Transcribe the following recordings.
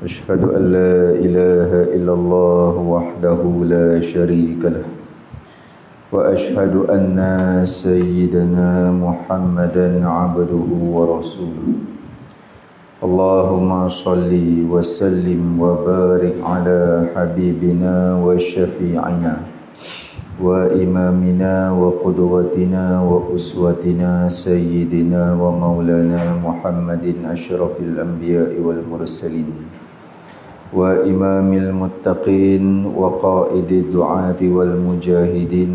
أشهد أن لا إله إلا الله وحده لا شريك له وأشهد أن سيدنا محمدا عبده ورسوله اللهم صل وسلم وبارك على حبيبنا وشفيعنا وإمامنا وقدوتنا وأسوتنا سيدنا ومولانا محمد أشرف الأنبياء والمرسلين وإمام المتقين وقائد الدعاة والمجاهدين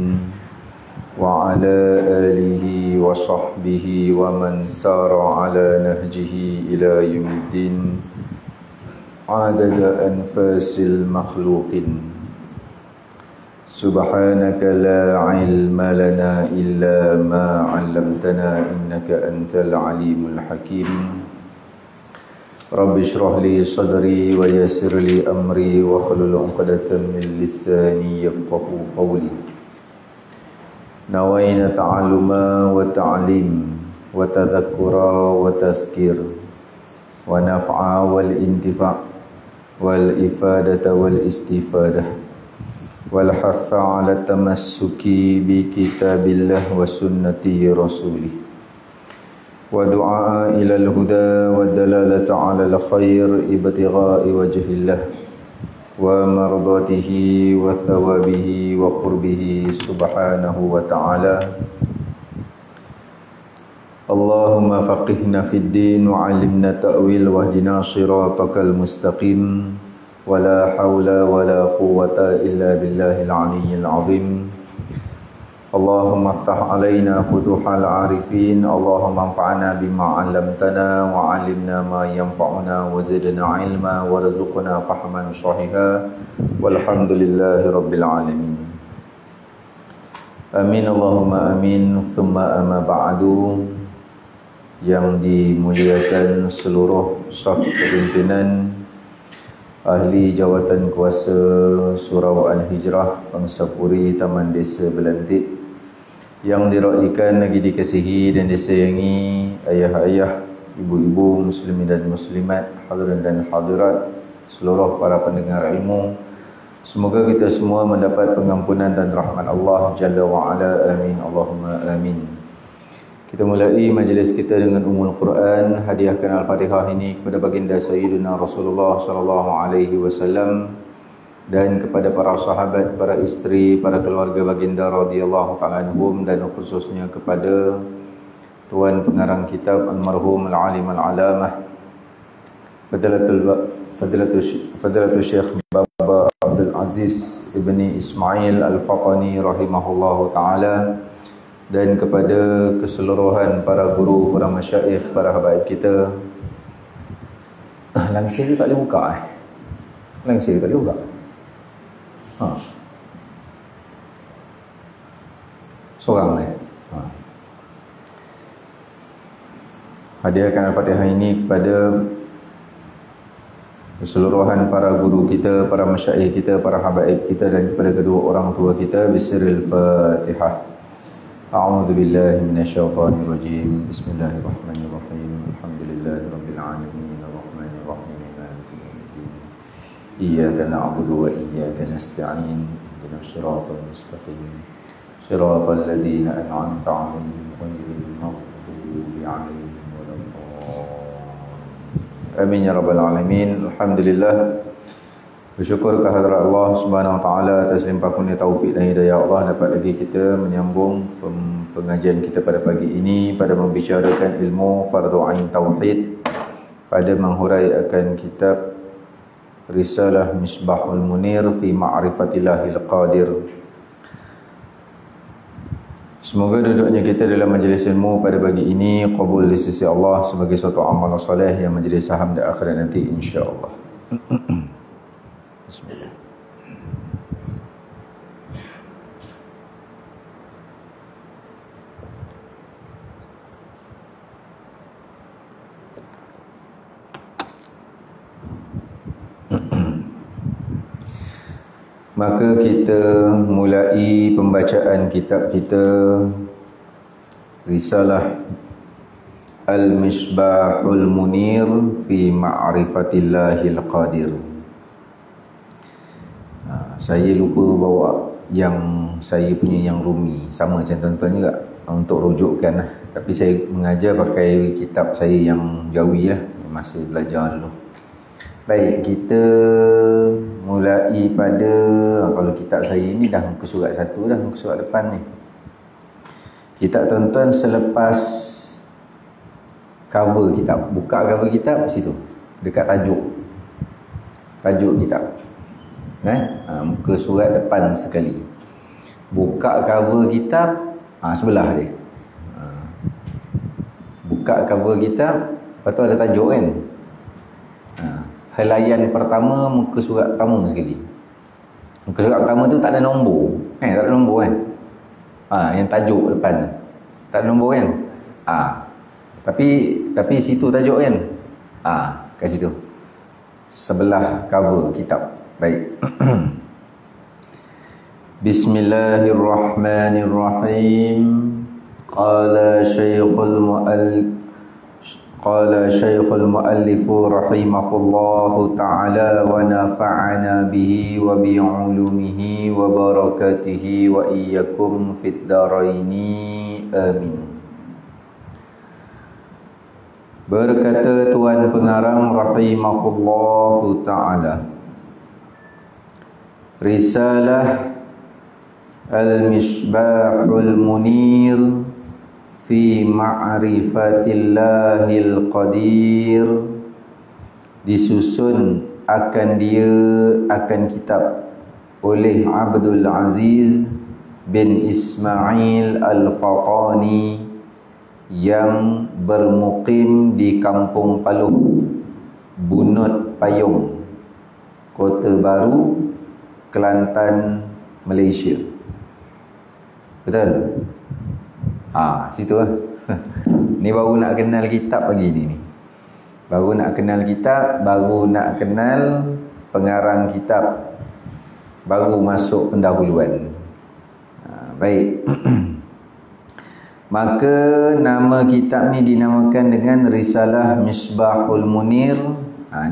وعلى آله وصحبه ومن سار على نهجه إلى يوم الدين عدد أنفاس المخلوقين سبحانك لا علم لنا إلا ما علمتنا إنك أنت العليم الحكيم رب اشرح لي صدري ويسر لي أمري واحلل عقدة من لساني يفقهوا قولي نوينا تعلما وتعليم وتذكرا وتذكير ونفعا والانتفاع والإفادة والاستفادة والحث على التمسك بكتاب الله وسنة رسوله ودعاء إلى الهدى والدلالة على الخير ابتغاء وجه الله ومرضاته وثوابه وقربه سبحانه وتعالى اللهم فقهنا في الدين وعلمنا التأويل واهدنا صراطك المستقيم ولا حول ولا قوة إلا بالله العلي العظيم اللهم افتح علينا فتوح العارفين اللهم انفعنا بما علمتنا وعلمنا ما ينفعنا وزدنا علما وارزقنا فهما صحيحا والحمد لله رب العالمين Amin Allahumma amin thumma amma ba'du. Yang dimuliakan seluruh saf kepimpinan ahli jawatan kuasa Surau Al-Hijrah Pangsapuri Taman Desa Belantik, yang diraikan lagi dikasihi dan disayangi ayah-ayah, ibu-ibu muslimin dan muslimat, hadirin dan hadirat, seluruh para pendengar ilmu. Semoga kita semua mendapat pengampunan dan rahmat Allah Jalla wa'ala. Amin Allahumma amin. Kita mulai majlis kita dengan Ummul Quran. Hadiahkan Al-Fatihah ini kepada baginda Sayyidina Rasulullah sallallahu alaihi wasallam dan kepada para sahabat, para isteri, para keluarga baginda radhiyallahu ta'ala anhum, dan khususnya kepada tuan pengarang kitab almarhum al-alim al-alamah Fadilatul Syekh Baba Abdul Aziz Ibni Ismail Al-Faqani rahimahullahu ta'ala, dan kepada keseluruhan para guru, para masyayikh, para habaib kita. Langsir tak boleh buka Langsir tak boleh buka. Seorang lah. Hadiahkan Al-Fatihah ini kepada keseluruhan para guru kita, para masyayikh kita, para habaib kita, dan kepada kedua orang tua kita. Bismillahil Fatihah. A'udzu billahi minasyaitonir rajim. Bismillahirrahmanirrahim. Alhamdulillahirabbil alamin arrahmanir rahim maliki yaumiddin. Iyyaka na'budu wa iyyaka nasta'in. Ihdinas siratal mustaqim. Siratal ladzina an'amta 'alaihim ghairil maghdubi 'alaihim waladdallin. Amin ya rabbal alamin. Alhamdulillah, bersyukur kehadrat Allah Subhanahu wa taala atas limpah kurnia taufik dan hidayah Allah, dapat lagi kita menyambung pengajian kita pada pagi ini pada membicarakan ilmu fardu ain tauhid, pada menghurai akan kitab Risalah Misbahul Munir fi Ma'rifatillahil Qadir. Semoga duduknya kita dalam majlis ilmu pada pagi ini qabul di sisi Allah sebagai suatu amal soleh yang menjadi saham di akhirat nanti insya-Allah. Bismillah. Maka kita mulai pembacaan kitab kita Risalah Al-Misbahul Munir fi Ma'rifatillahil Qadir. Saya lupa bawa yang saya punya yang Rumi, sama macam tuan-tuan juga untuk rujukkan lah. Tapi saya mengajar pakai kitab saya yang Jawi lah, yang masih belajar dulu. Baik, kita mulai pada, kalau kitab saya ni dah muka surat 1 dah, muka surat depan ni. Kitab tuan-tuan selepas cover kitab, buka cover kitab situ, dekat tajuk kitab. Muka surat depan sekali. Buka cover kitab, sebelah dia. Buka cover kitab, lepas tu ada tajuk kan. Helaian pertama, muka surat pertama sekali. Muka surat pertama tu tak ada nombor. Tak ada nombor kan. Yang tajuk depan tak ada nombor kan. Tapi situ tajuk kan. Kat situ. Sebelah cover kitab. Baik. Bismillahirrahmanirrahim. Qala Syekhul Muallif rahimahullahu ta'ala wa nafa'ana bihi wa bi'ulumihi wa barakatihi wa iyyakum fid daraini amin. Berkata Tuan Pengarang rahimahullahu ta'ala, Risalah Al-Misbahul Munir fi Ma'rifatillahil Qadir, disusun akan kitab oleh Abdul Aziz bin Ismail Al-Fatani yang bermukim di Kampung Paluh, Bunut Payung, Kota Baru, Kelantan, Malaysia. Betul? Situ lah. Ni baru nak kenal kitab pagi ni. Baru nak kenal kitab, baru nak kenal pengarang kitab, baru masuk pendahuluan. Baik. Maka nama kitab ni dinamakan dengan Risalah Misbahul Munir.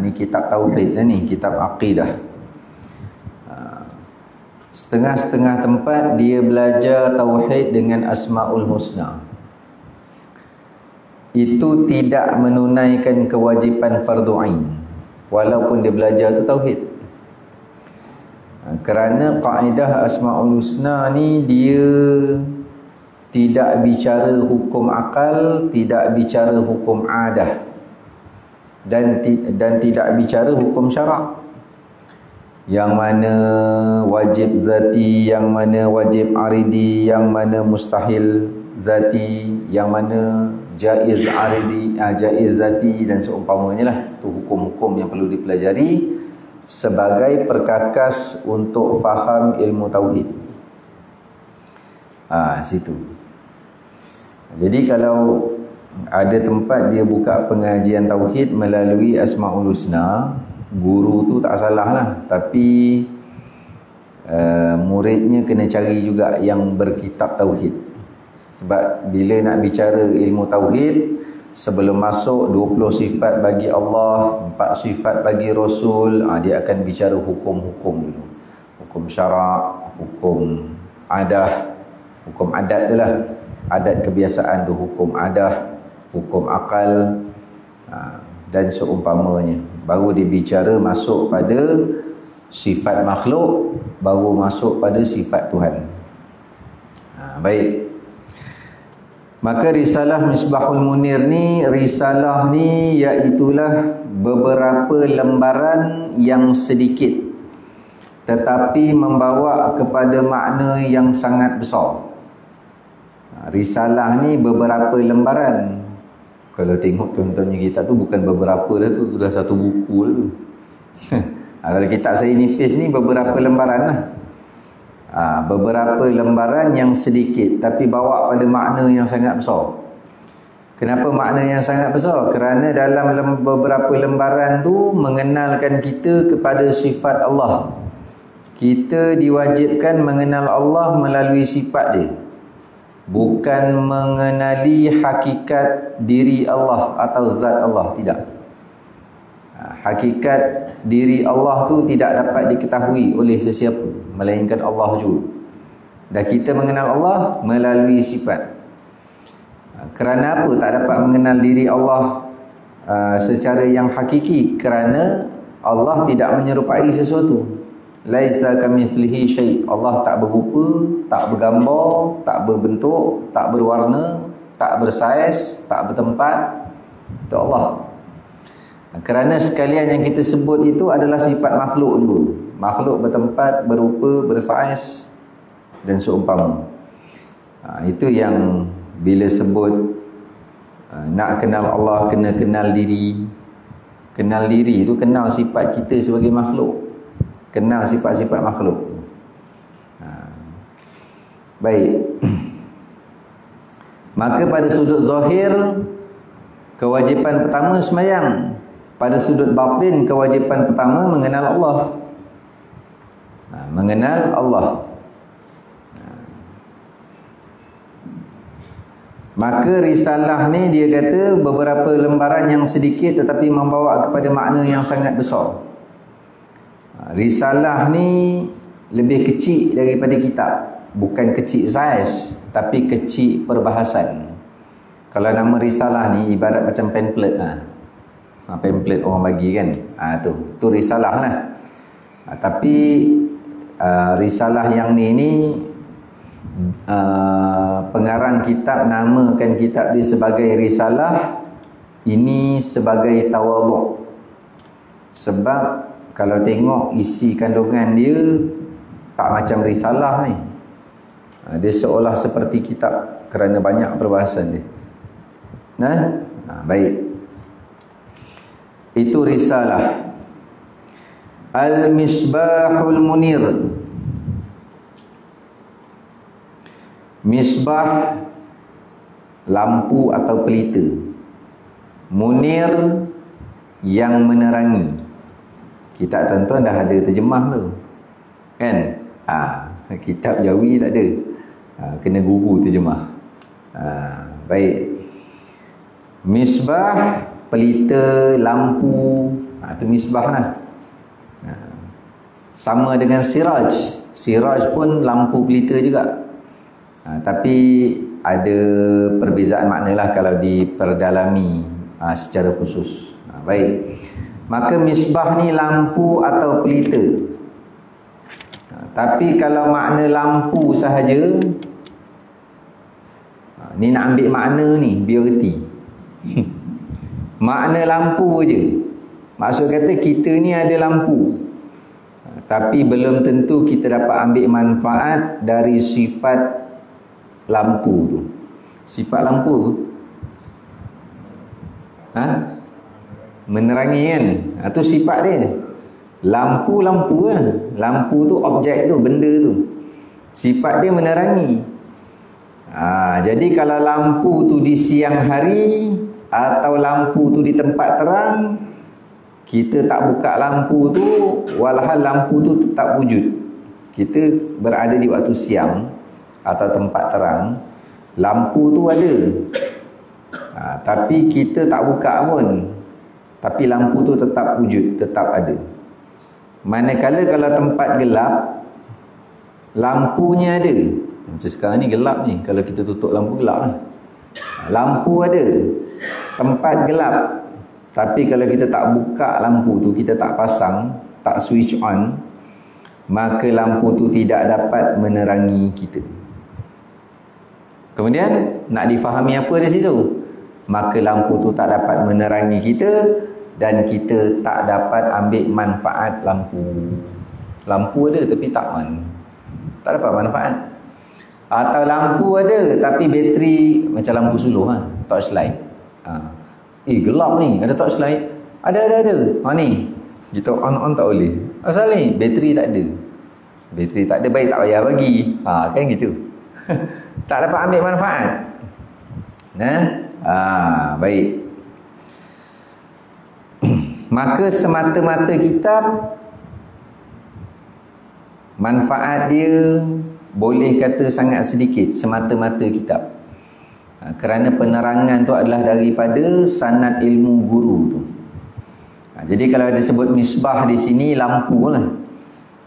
Ni kitab tauhid lah ni, kitab akidah. Setengah-setengah tempat dia belajar tauhid dengan Asmaul Husna. Itu tidak menunaikan kewajipan fardu ain, walaupun dia belajar tu tauhid. Kerana kaedah Asmaul Husna ni dia tidak bicara hukum akal, tidak bicara hukum adah, dan tidak bicara hukum syarak. Yang mana wajib zati, yang mana wajib aridi, yang mana mustahil zati, yang mana jaiz aridi, jaiz zati dan seumpamanya lah. Itu hukum-hukum yang perlu dipelajari sebagai perkakas untuk faham ilmu tauhid. Situ. Jadi kalau ada tempat dia buka pengajian tauhid melalui Asmaul Husna, guru tu tak salah lah, tapi muridnya kena cari juga yang berkitab tauhid. Sebab bila nak bicara ilmu tauhid, sebelum masuk 20 sifat bagi Allah, 4 sifat bagi Rasul, dia akan bicara hukum-hukum dulu. Hukum syarak, hukum adah, hukum adat tu lah. Adat kebiasaan tu hukum adah, hukum akal, dan seumpamanya. Baru dia bicara masuk pada sifat makhluk, baru masuk pada sifat Tuhan. Baik. Maka Risalah Misbahul Munir ni, risalah ni iaitulah beberapa lembaran yang sedikit tetapi membawa kepada makna yang sangat besar. Risalah ni beberapa lembaran. Kalau tengok tuan-tuan kita tu bukan beberapa dah tu, dah satu buku dah tu. Kalau kitab saya nipis ni beberapa lembaran lah. Beberapa lembaran yang sedikit tapi bawa pada makna yang sangat besar. Kenapa makna yang sangat besar? Kerana dalam beberapa lembaran tu mengenalkan kita kepada sifat Allah. Kita diwajibkan mengenal Allah melalui sifat dia. bukan mengenali hakikat diri Allah atau zat Allah, tidak. Hakikat diri Allah tu tidak dapat diketahui oleh sesiapa melainkan Allah juga. Dan kita mengenal Allah melalui sifat. Kerana apa tak dapat mengenal diri Allah secara yang hakiki? Kerana Allah tidak menyerupai sesuatu. Laisa kamitslihi syai'. Allah tak berupa, tak bergambar, tak berbentuk, tak berwarna, tak bersaiz, tak bertempat. Itu Allah. Kerana sekalian yang kita sebut itu adalah sifat makhluk juga. Makhluk bertempat, berupa, bersaiz dan seumpama. Itu yang bila sebut nak kenal Allah kena kenal diri. Kenal diri itu kenal sifat kita sebagai makhluk. Kenal sifat-sifat makhluk. Baik. Maka pada sudut zahir, kewajipan pertama sembahyang. Pada sudut batin, kewajipan pertama mengenal Allah. Mengenal Allah. Maka risalah ni dia kata beberapa lembaran yang sedikit tetapi membawa kepada makna yang sangat besar. Risalah ni lebih kecil daripada kitab. Bukan kecil saiz, tapi kecil perbahasan. Kalau nama risalah ni ibarat macam pamphlet lah. Pamphlet orang bagi kan. Tu risalah lah. Tapi risalah yang ni pengarang kitab namakan kitab dia sebagai risalah. Ini sebagai tawaduk. Sebab kalau tengok isi kandungan dia tak macam risalah ni. Dia seolah seperti kitab kerana banyak perbahasan dia. Baik. Itu risalah. Al-Misbahul Munir. Misbah, lampu atau pelita. Munir, yang menerangi. Kita tuan-tuan dah ada terjemah tu, kan? Kitab Jawi tak ada. Kena guru terjemah. Baik. Misbah, pelita, lampu. Itu misbah lah. Sama dengan siraj. Siraj pun lampu pelita juga. Tapi ada perbezaan maknalah kalau diperdalami secara khusus. Baik. Maka misbah ni lampu atau pelita. Tapi kalau makna lampu sahaja, ni nak ambil makna ni biar reti. Makna lampu je. Maksud kata kita ni ada lampu, tapi belum tentu kita dapat ambil manfaat dari sifat lampu tu. Sifat lampu menerangi kan. Itu sifat dia. Lampu lah. Lampu tu objek tu, benda tu. Sifat dia menerangi. Jadi kalau lampu tu di siang hari atau lampu tu di tempat terang, kita tak buka lampu tu, walhal lampu tu tetap wujud. Kita berada di waktu siang atau tempat terang, lampu tu ada. Tapi kita tak buka pun, tapi lampu tu tetap wujud, tetap ada. Manakala kalau tempat gelap, lampunya ada. Macam sekarang ni gelap ni, kalau kita tutup lampu gelap lah. Lampu ada, tempat gelap. Tapi kalau kita tak buka lampu tu, kita tak pasang, tak switch on, maka lampu tu tidak dapat menerangi kita. Kemudian nak difahami apa di situ? Maka lampu tu tak dapat menerangi kita dan kita tak dapat ambil manfaat lampu. Lampu ada tapi tak on, tak dapat manfaat. Atau lampu ada tapi bateri macam lampu suluh torchlight. Gelap ni, ada torchlight. Ada. Ni kita on tak boleh. Asal ni bateri tak ada. Bateri tak ada, baik tak payah bagi. Kan gitu. Tak dapat ambil manfaat. Baik. Maka semata-mata kitab, manfaat dia boleh kata sangat sedikit, semata-mata kitab. Kerana penerangan tu adalah daripada sanad ilmu guru tu. Jadi kalau disebut misbah di sini, lampu lah.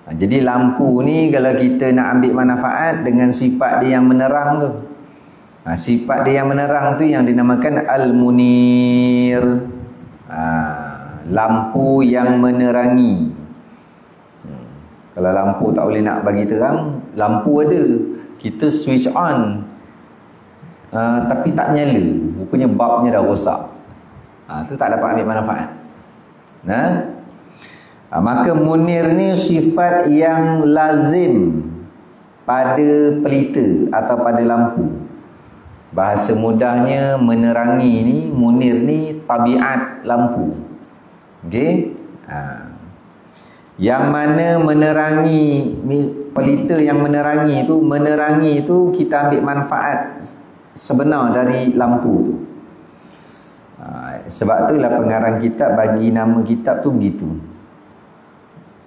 Jadi lampu ni kalau kita nak ambil manfaat dengan sifat dia yang menerang tu. Sifat dia yang menerang tu yang dinamakan Al-Munir. Lampu yang menerangi. Kalau lampu tak boleh nak bagi terang, lampu ada, kita switch on, tapi tak nyala, rupanya bulbnya dah rosak. Itu tak dapat ambil manfaat. Maka munir ni sifat yang lazim pada pelita atau pada lampu. Bahasa mudahnya menerangi ni, munir ni tabiat lampu. Okey? Yang mana menerangi, pelita yang menerangi itu kita ambil manfaat sebenar dari lampu tu. Sebab itulah pengarang kitab bagi nama kitab tu begitu.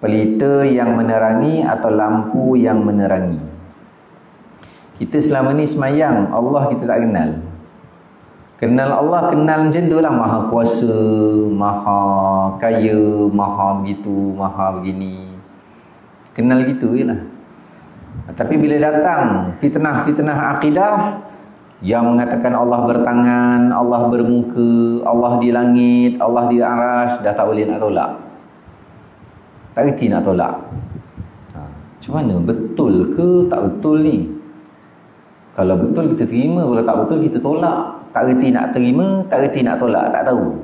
Pelita yang menerangi atau lampu yang menerangi. Kita selama ni semayang, Allah kita tak kenal. Kenal Allah, kenal macam tu lah. Maha kuasa, maha kaya, maha begitu, maha begini. Kenal gitu je lah. Tapi bila datang fitnah-fitnah akidah yang mengatakan Allah bertangan, Allah bermuka, Allah di langit, Allah di arasy, dah tak boleh nak tolak. Tak reti nak tolak. Macam mana? Betul ke tak betul ni? Kalau betul kita terima, kalau tak betul kita tolak. Tak reti nak terima, tak reti nak tolak, tak tahu.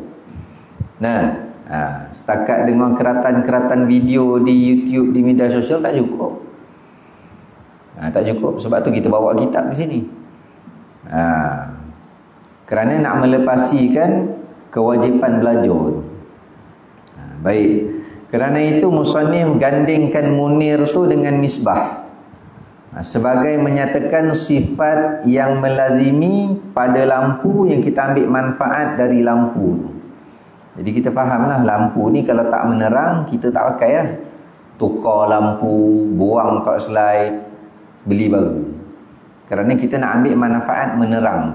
Setakat dengan keratan-keratan video di YouTube, di media sosial tak cukup. Tak cukup, sebab tu kita bawa kitab ke sini. Kerana nak melepasikan kewajipan belajar tu. Baik. Kerana itu musannif gandingkan munir tu dengan misbah. Sebagai menyatakan sifat yang melazimi pada lampu yang kita ambil manfaat dari lampu. Jadi kita fahamlah lampu ni kalau tak menerang kita tak pakai lah. Tukar lampu, buang torchlight, beli baru. Kerana kita nak ambil manfaat menerang.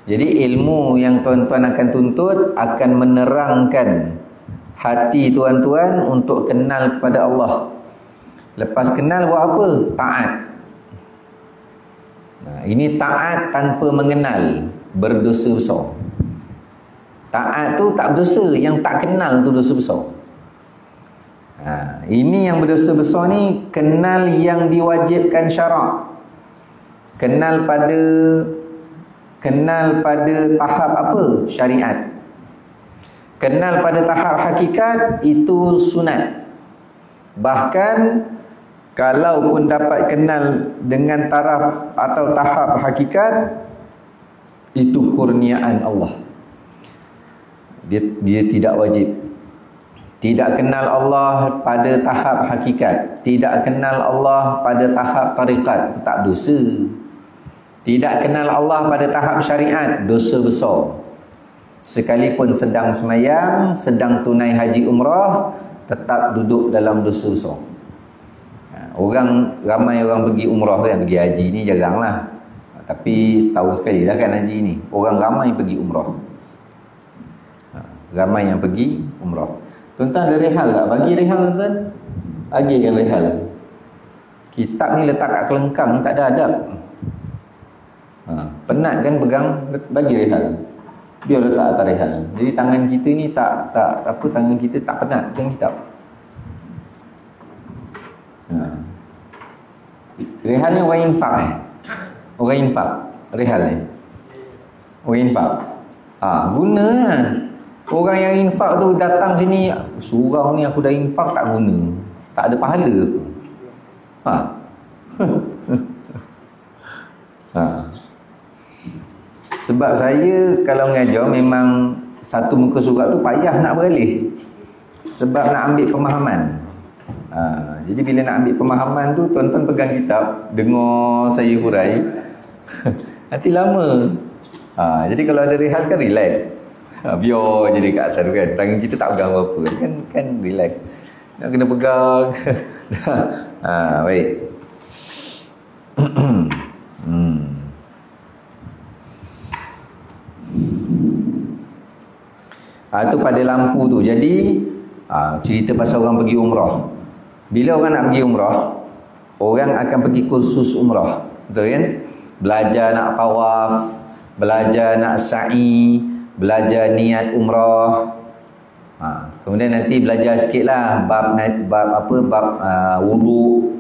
Jadi ilmu yang tuan-tuan akan tuntut akan menerangkan hati tuan-tuan untuk kenal kepada Allah. Lepas kenal buat apa? Taat. Ini taat tanpa mengenal, berdosa besar. Taat tu tak berdosa, yang tak kenal tu dosa besar. Ini yang berdosa besar ni, kenal yang diwajibkan syarak. Kenal pada tahap apa? Syariat. Kenal pada tahap hakikat, itu sunat. Bahkan kalaupun dapat kenal dengan taraf atau tahap hakikat, itu kurniaan Allah. Dia tidak wajib. Tidak kenal Allah pada tahap hakikat, tidak kenal Allah pada tahap tariqat, tetap dosa. Tidak kenal Allah pada tahap syariat, dosa besar. Sekalipun sedang semayang, sedang tunai haji umrah, tetap duduk dalam dosa besar. Ramai orang pergi umrah kan, pergi haji ni jaranglah. Tapi setahun sekali dah kan haji ni. Orang ramai pergi umrah. Ramai yang pergi umrah. Tuan-tuan ada rehal tak? Bagi rehal tuan-tuan? Bagikan rehal. Kitab ni letak kat kelengkang, tak ada adab. Penat kan pegang, bagi rehal. Biar letak atas rehal. Jadi tangan kita ni tangan kita tak penat pegang kitab. Rehal ni orang infak Orang infak rehal ni. Orang infak. Guna lah. Orang yang infak tu datang sini, surau ni aku dah infak tak guna. Tak ada pahala. Sebab saya kalau mengajar memang satu muka surat tu payah nak beralih. Sebab nak ambil pemahaman. Jadi bila nak ambil pemahaman tu, tuan-tuan pegang kitab, dengar saya hurai, nanti lama. Jadi kalau ada rehat kan relax. Biar je dekat atas tu kan, tangan kita tak pegang apa-apa kan relax. Nak kena pegang. Baik. Itu pada lampu tu. Jadi cerita pasal orang pergi umrah. Bila orang nak pergi umrah, orang akan pergi kursus umrah, betul kan? Belajar nak tawaf, belajar nak sa'i, belajar niat umrah. Kemudian nanti belajar sikitlah bab wudu,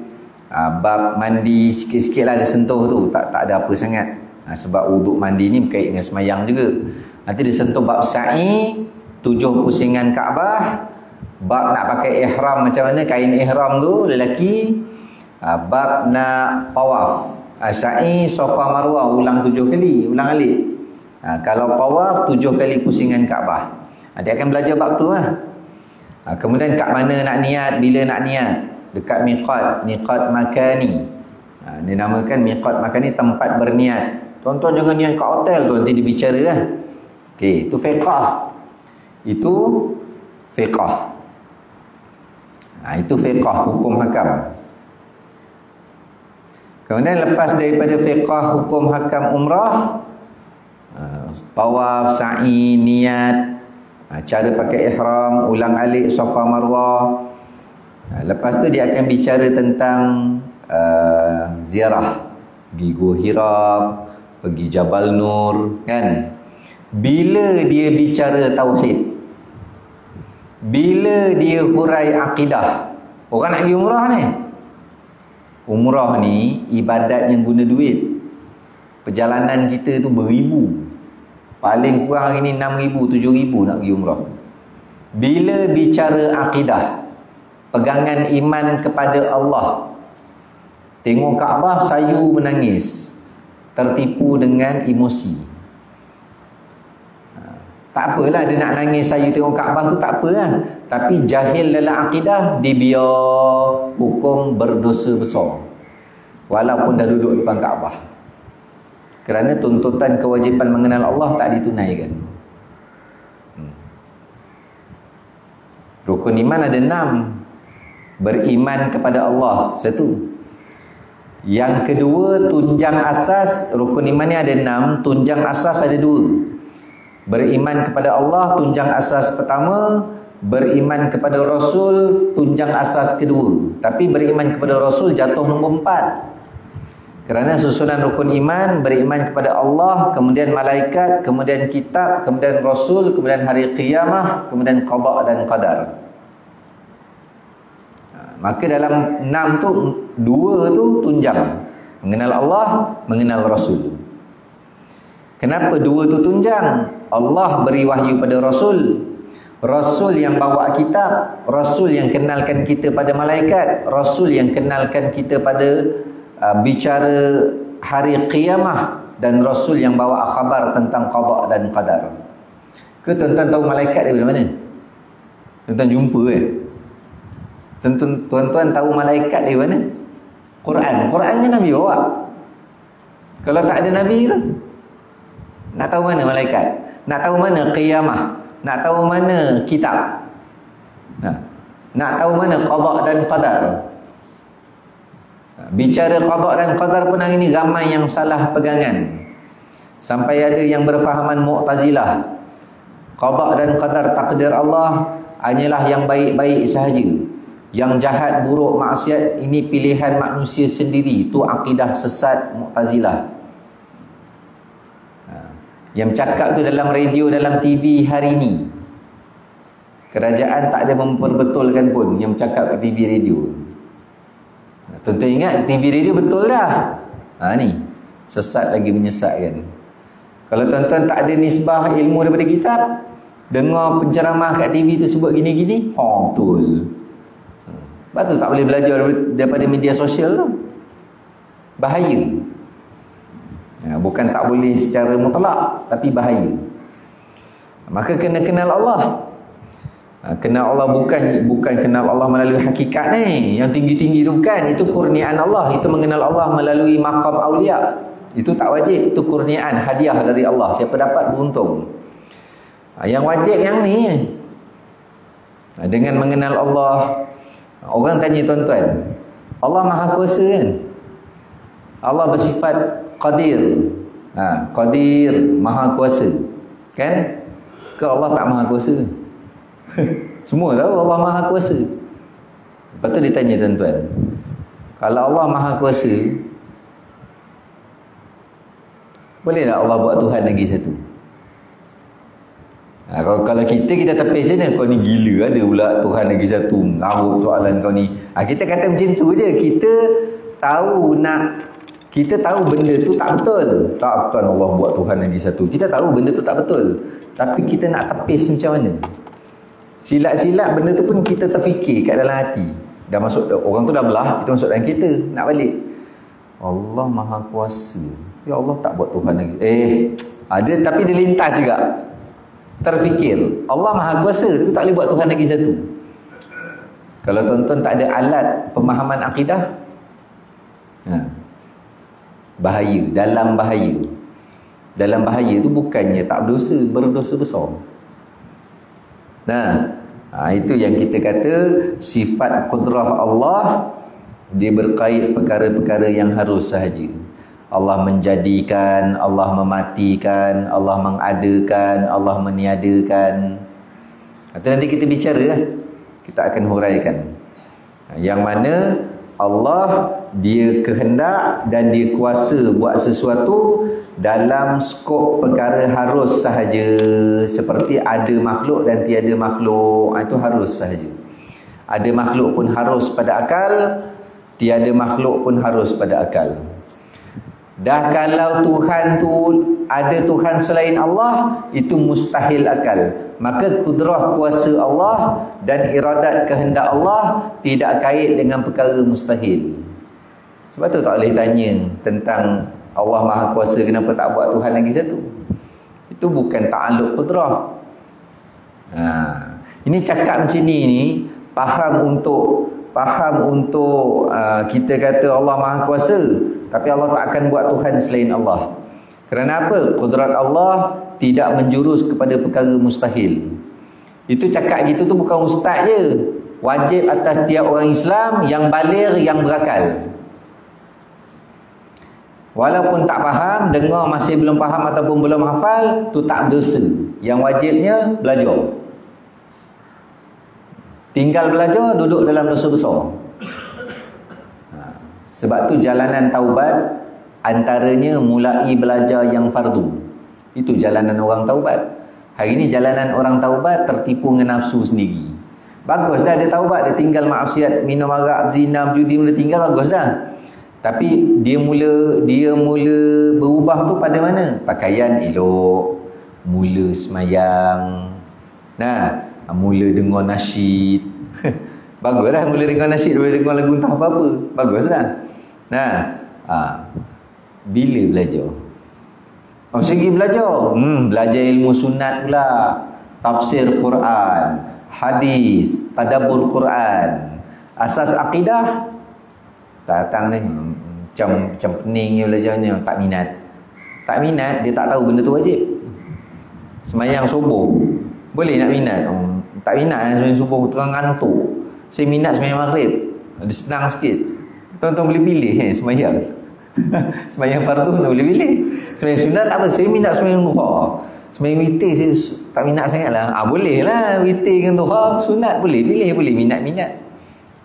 bab mandi, sikit-sikitlah ada sentuh tu, tak ada apa sangat. Sebab wudu mandi ni berkait dengan semayang juga. Nanti dia sentuh bab sa'i, 7 pusingan Kaabah, bab nak pakai ihram macam mana, kain ihram tu lelaki, bab nak tawaf, sa'i Safa Marwah ulang 7 kali, ulang alik. Kalau tawaf 7 kali pusingan Kaabah. Dia akan belajar bab tu lah. Kemudian kat mana nak niat, bila nak niat, dekat miqat makani. Dia namakan miqat makani, tempat berniat. Tuan-tuan jangan niat kat hotel tu, nanti dia bicara lah. Okey, itu fiqah. Itu fiqah. Itu fiqah, hukum hakam. Kemudian lepas daripada fiqah, hukum hakam umrah, tawaf, sa'i, niat, cara pakai ihram, ulang alik Safa Marwah. Lepas tu dia akan bicara tentang ziarah, pergi Gua Hira, pergi Jabal Nur, kan? Bila dia bicara tauhid, bila dia hurai akidah, orang nak pergi umrah ni. Umrah ni ibadat yang guna duit. Perjalanan kita tu beribu. Paling kurang hari ni 6,000, 7,000 nak pergi umrah. Bila bicara akidah, pegangan iman kepada Allah, tengok Kaabah sayu menangis, tertipu dengan emosi. Tak apalah dia nak nangis sayu tengok Kaabah tu, tak apalah. Tapi jahil dalam akidah, dia biar hukum berdosa besar walaupun dah duduk depan Kaabah. Kerana tuntutan kewajipan mengenal Allah tak ditunaikan. Rukun iman ada 6. Beriman kepada Allah, satu. Yang kedua, tunjang asas. Rukun iman ni ada 6, tunjang asas ada 2. Beriman kepada Allah, tunjang asas pertama. Beriman kepada Rasul, tunjang asas kedua. Tapi beriman kepada Rasul jatuh nombor 4. Kerana susunan rukun iman, beriman kepada Allah, kemudian malaikat, kemudian kitab, kemudian Rasul, kemudian hari qiyamah, kemudian qada dan qadar. Maka dalam 6 tu, 2 tu tunjang. Mengenal Allah, mengenal Rasul. Kenapa 2 tu tunjang? Allah beri wahyu pada Rasul. Rasul yang bawa kitab, Rasul yang kenalkan kita pada malaikat, Rasul yang kenalkan kita pada bicara hari qiyamah, dan Rasul yang bawa khabar tentang qada dan qadar. Ke tuan-tuan tahu malaikat daripada mana? Tuan-tuan jumpa tuan-tuan tahu malaikat dari mana? Quran kan Nabi bawa. Kalau tak ada Nabi tu, nak tahu mana malaikat? Nak tahu mana qiyamah? Nak tahu mana kitab? Nak tahu mana qada dan qadar? Bicara qada dan qadar pun hari ni ramai yang salah pegangan. Sampai ada yang berfahaman Mu'tazilah. Qada dan qadar, takdir Allah hanyalah yang baik-baik sahaja. Yang jahat, buruk, maksiat, ini pilihan manusia sendiri. Itu akidah sesat Mu'tazilah. Yang cakap tu dalam radio, dalam TV hari ni. Kerajaan tak ada memperbetulkan pun yang cakap kat TV radio. Tuan-tuan ingat TV radio betul dah. Ni sesat lagi menyesatkan. Kalau tuan-tuan tak ada nisbah ilmu daripada kitab, dengar penceramah kat TV tu sebut gini-gini, betul. Sebab tu tak boleh belajar daripada media sosial tu. Bahaya. Bukan tak boleh secara mutlak, tapi bahaya. Maka kena kenal Allah. Kenal Allah bukan kenal Allah melalui hakikat ni, yang tinggi-tinggi tu bukan. Itu kurniaan Allah. Itu mengenal Allah melalui maqam awliya. Itu tak wajib. Itu kurniaan, hadiah dari Allah. Siapa dapat beruntung. Yang wajib yang ni. Dengan mengenal Allah. Orang tanya tuan-tuan, Allah Maha Kuasa kan? Allah bersifat qadir. Qadir, maha kuasa. Kan? Ke Allah tak maha kuasa? Semua tahu Allah maha kuasa. Lepas tu dia tanya tuan-tuan, kalau Allah maha kuasa, boleh tak Allah buat Tuhan lagi satu? Kalau kita tepis je ni, kau ni gila ada pula Tuhan lagi satu, ngarut soalan kau ni. Kita kata macam tu je. Kita tahu benda tu tak betul. Takkan Allah buat Tuhan lagi satu. Kita tahu benda tu tak betul, tapi kita nak tepis macam mana? Silat-silat benda tu pun kita terfikir kat dalam hati. Dah masuk, orang tu dah belah, kita masuk dalam kereta nak balik. Allah maha kuasa, ya Allah tak buat Tuhan lagi. Ada, tapi dia lintas juga. Terfikir Allah maha kuasa tapi tak boleh buat Tuhan lagi satu. Kalau tuan-tuan tak ada alat pemahaman akidah, bahaya. Dalam bahaya tu bukannya tak berdosa, berdosa besar. Itu yang kita kata sifat kudrah Allah, dia berkait perkara-perkara yang harus sahaja. Allah menjadikan, Allah mematikan, Allah mengadakan, Allah meniadakan. Nanti kita bicara lah, kita akan huraikan. Yang mana Allah dia kehendak dan dia kuasa buat sesuatu dalam skop perkara harus sahaja. Seperti ada makhluk dan tiada makhluk, itu harus sahaja. Ada makhluk pun harus pada akal, tiada makhluk pun harus pada akal. Dah kalau Tuhan tu ada Tuhan selain Allah, itu mustahil akal. Maka kudrah kuasa Allah dan iradat kehendak Allah tidak kait dengan perkara mustahil. Sebab tu tak boleh tanya tentang Allah maha kuasa kenapa tak buat Tuhan lagi satu. Itu bukan ta'alluq kudrah. Ini cakap macam ni faham untuk kita kata Allah maha kuasa, tapi Allah tak akan buat Tuhan selain Allah. Kerana apa? Kudrat Allah tidak menjurus kepada perkara mustahil. Itu cakap gitu tu bukan ustaz je. Wajib atas tiap orang Islam yang baligh, yang berakal. Walaupun tak faham, dengar masih belum faham ataupun belum hafal, tu tak berdosa. Yang wajibnya belajar. Tinggal belajar, duduk dalam dosa besar. Sebab tu jalanan taubat antaranya mulai belajar yang fardu. Itu jalanan orang taubat. Hari ni jalanan orang taubat tertipu dengan nafsu sendiri. Bagus dah dia taubat, dia tinggal maksiat, minum arak, zina, judi, mula tinggal, bagus dah. Tapi dia mula berubah tu pada mana? Pakaian elok, mula semayang, mula dengar nasyid. Baguslah mula dengar nasyid, boleh dengar lagu entah apa-apa. Baguslah. Bila belajar? Segi belajar. Belajar ilmu sunat pula, tafsir Quran, hadis, tadabbur Quran, asas akidah. Datang ni macam pening dia belajarnya, tak minat, dia tak tahu benda tu wajib. Semayang subuh boleh nak minat? Tak minat semayang subuh, terang ngantuk. Saya minat semayang maghrib, ada senang sikit. Tuan-tuan boleh pilih semayang. Semayang fardu boleh pilih. Semayang sunat tak apa, saya minat semayang duha. Semayang witir saya tak minat sangat lah. Boleh lah witir dengan duha, sunat boleh pilih, boleh minat-minat.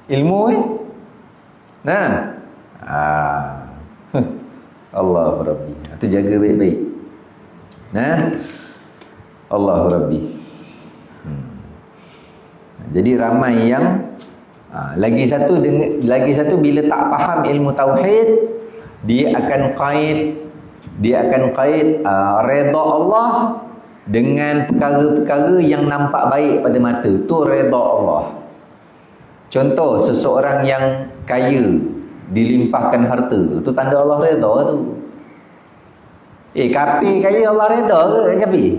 Ilmu Allah Rabbi. Itu jaga baik-baik. Allah Rabbi. Jadi ramai yang lagi satu bila tak faham ilmu tauhid, dia akan kait redha Allah dengan perkara-perkara yang nampak baik pada mata. Tu redha Allah. Contoh, seseorang yang kaya dilimpahkan harta, tu tanda Allah redha tu. Kafir kaya Allah redha ke kafir?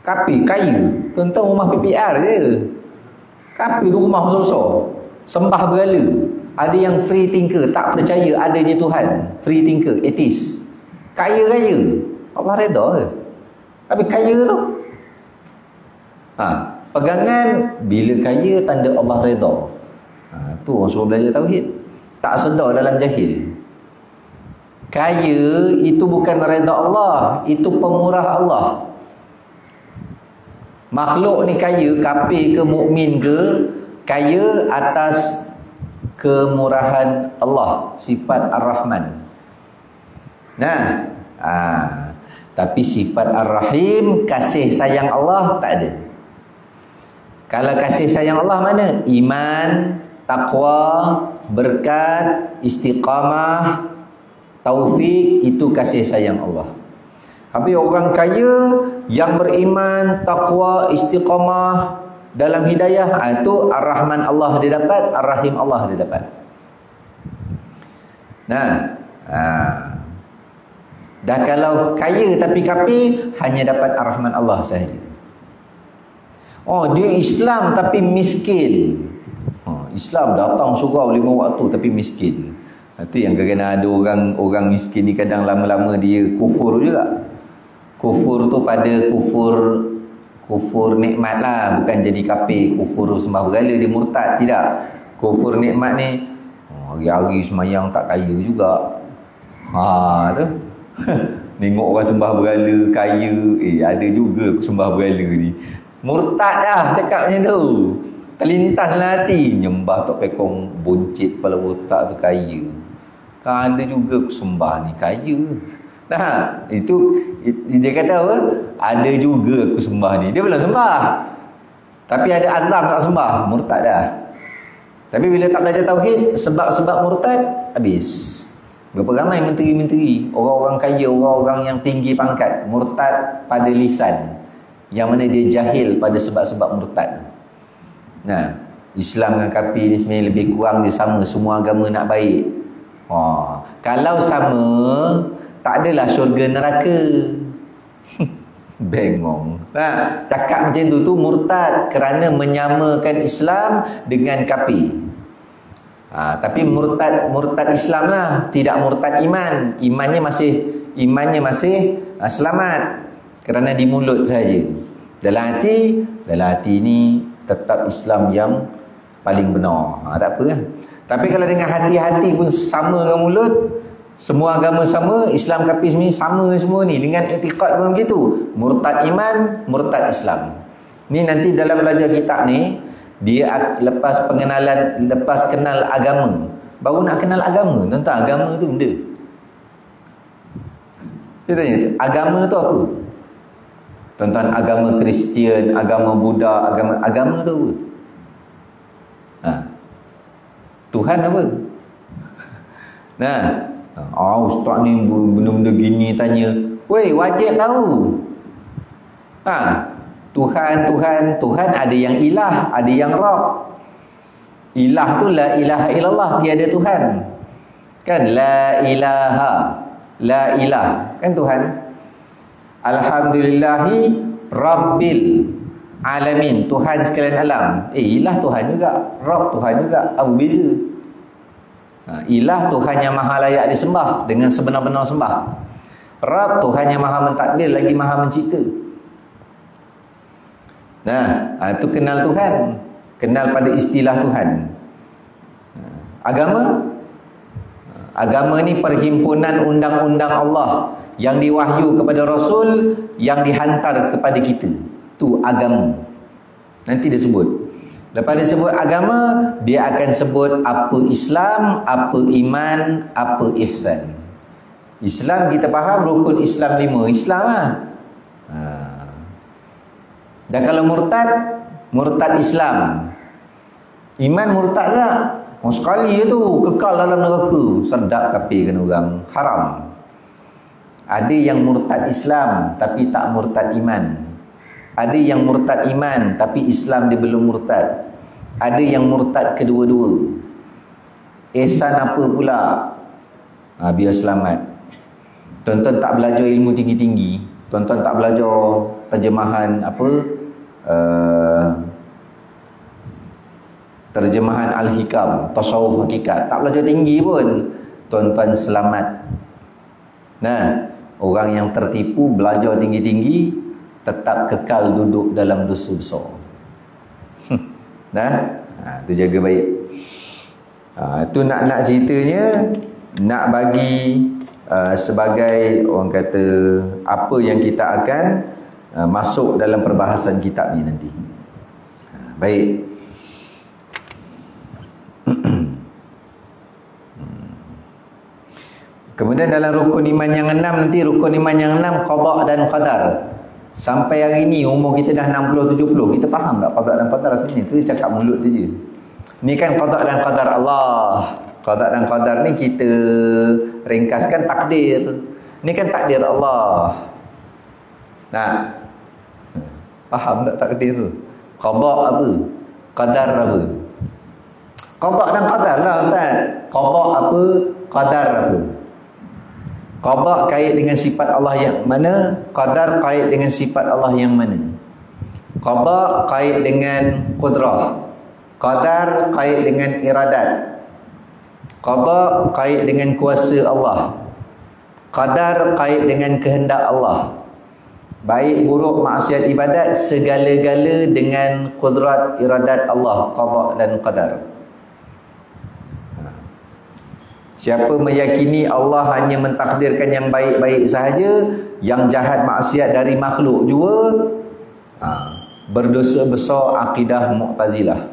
Kafir kaya, tuan-tuan rumah PPR je. Kafir rumah besar-besar, sembah berhala. Ada yang free thinker, tak percaya adanya Tuhan, free thinker, atheist. Kaya-kaya Allah redha ke? Tapi kaya tu pegangan bila kaya tanda Allah redha. Tu orang suruh belajar tauhid. Tak sedar dalam jahil. Kaya itu bukan redha Allah, itu pemurah Allah. Makhluk ni kaya, kafir ke mukmin ke, kaya atas kemurahan Allah, sifat Ar-Rahman. Nah, tapi sifat Ar-Rahim, kasih sayang Allah tak ada. Kalau kasih sayang Allah mana? Iman, taqwa, berkat, istiqamah, taufik, itu kasih sayang Allah. Habis orang kaya yang beriman, taqwa, istiqamah dalam hidayah, itu Ar-Rahman Allah dia dapat, Ar-Rahim Allah dia dapat. Nah, dah kalau kaya tapi kafir, hanya dapat Ar-Rahman Allah sahaja. Oh, dia Islam tapi miskin. Islam datang surau 5 waktu tapi miskin. Itu yang kadang-kadang ada orang miskin ni kadang lama-lama dia kufur juga. Kufur tu pada kufur nikmat lah, bukan jadi kafir, kufur sembah berhala, dia murtad, tidak. Kufur nikmat ni hari-hari semayang tak kaya juga. Tu tengok orang sembah berhala kaya, ada juga aku sembah berhala ni. Murtad dah cakap macam tu. Terlintas dalam hati, nyembah Tok Pekong boncit kepala otak tu kaya. Kan ada juga aku sembah ni kaya. Nah, itu dia kata apa? Ada juga aku sembah ni. Dia belum sembah, tapi ada azam tak sembah, murtad dah. Tapi bila tak belajar tauhid, sebab-sebab murtad habis. Berapa ramai menteri-menteri, orang-orang kaya, orang-orang yang tinggi pangkat, murtad pada lisan, yang mana dia jahil pada sebab-sebab murtad. Nah, Islam dengan kafir ni sebenarnya lebih kurang dia sama, semua agama nak baik. Kalau sama, tak adalah syurga neraka. Bengong. Nah, cakap macam tu murtad kerana menyamakan Islam dengan kafir. Tapi murtad Islam lah, tidak murtad iman. Imannya masih selamat kerana di mulut saja. Dalam hati ni tetap Islam yang paling benar. Tak apa kan? Tapi kalau dengan hati-hati pun sama dengan mulut, semua agama sama, Islam kafir ni sama semua ni, dengan i'tiqad pun begitu. Murtad iman, murtad Islam. Ni nanti dalam belajar kitab ni, dia lepas kenal agama, baru nak kenal agama. Tentang agama tu benda. Saya tanya, agama tu apa? Tentang agama Kristian, agama Buddha, agama tu apa? Tuhan apa? Nah, ustaz ni benda-benda gini tanya. Weh, wajib tahu. Tuhan ada yang ilah, ada yang Rabb. Ilah tu la ilaha illallah, tiada Tuhan. Kan la ilah, kan Tuhan. Alhamdulillahi rabbil alamin, Tuhan sekalian alam. Ilah Tuhan juga, Rabb Tuhan juga, apa beza? Ilah Tuhan yang maha layak disembah dengan sebenar-benar sembah. Rabb Tuhan yang maha mentadbir lagi maha mencipta. Nah, itu kenal Tuhan, kenal pada istilah Tuhan. Agama ni perhimpunan undang-undang Allah yang diwahyu kepada Rasul, yang dihantar kepada kita. Tu agama. Nanti dia sebut. Lepas dia sebut agama, dia akan sebut apa Islam, apa iman, apa ihsan. Islam kita faham rukun Islam 5. Islam lah. Dan kalau murtad Islam. Iman murtad tak? Sekali tu kekal dalam neraka. Sedap kafir kena orang. Haram. Ada yang murtad Islam tapi tak murtad iman. Ada yang murtad iman tapi Islam dia belum murtad. Ada yang murtad kedua-dua. Ihsan apa pula? Biar selamat. Tuan-tuan tak belajar ilmu tinggi-tinggi, tuan-tuan tak belajar terjemahan terjemahan Al-Hikam, tasawuf hakikat, tak belajar tinggi pun, tuan-tuan selamat. Nah, orang yang tertipu belajar tinggi-tinggi tetap kekal duduk dalam dosa besar. Nah, tu jaga baik. Itu nak ceritanya, nak bagi sebagai orang kata apa yang kita akan masuk dalam perbahasan kitab ni nanti. Baik. Kemudian dalam rukun iman yang 6 nanti, rukun iman yang 6 qada dan qadar. Sampai hari ni umur kita dah 60-70, kita faham tak qada dan qadar sebenarnya? Itu cakap mulut saja. Ni kan qada dan qadar Allah. Qada dan qadar ni kita ringkaskan takdir. Ni kan takdir Allah. Nah, faham tak takdir tu? Qada apa? Qadar apa? Qada dan qadar lah Ustaz. Qada apa? Qadar apa? Qada kait dengan sifat Allah yang mana? Qadar kait dengan sifat Allah yang mana? Qada kait dengan qudrah. Qadar kait dengan iradat. Qada kait dengan kuasa Allah. Qadar kait dengan kehendak Allah. Baik buruk maksiat ibadat segala-gala dengan kudrat iradat Allah, qada dan qadar. Siapa meyakini Allah hanya mentakdirkan yang baik-baik sahaja, yang jahat maksiat dari makhluk juga, berdosa besar akidah Mu'tazilah.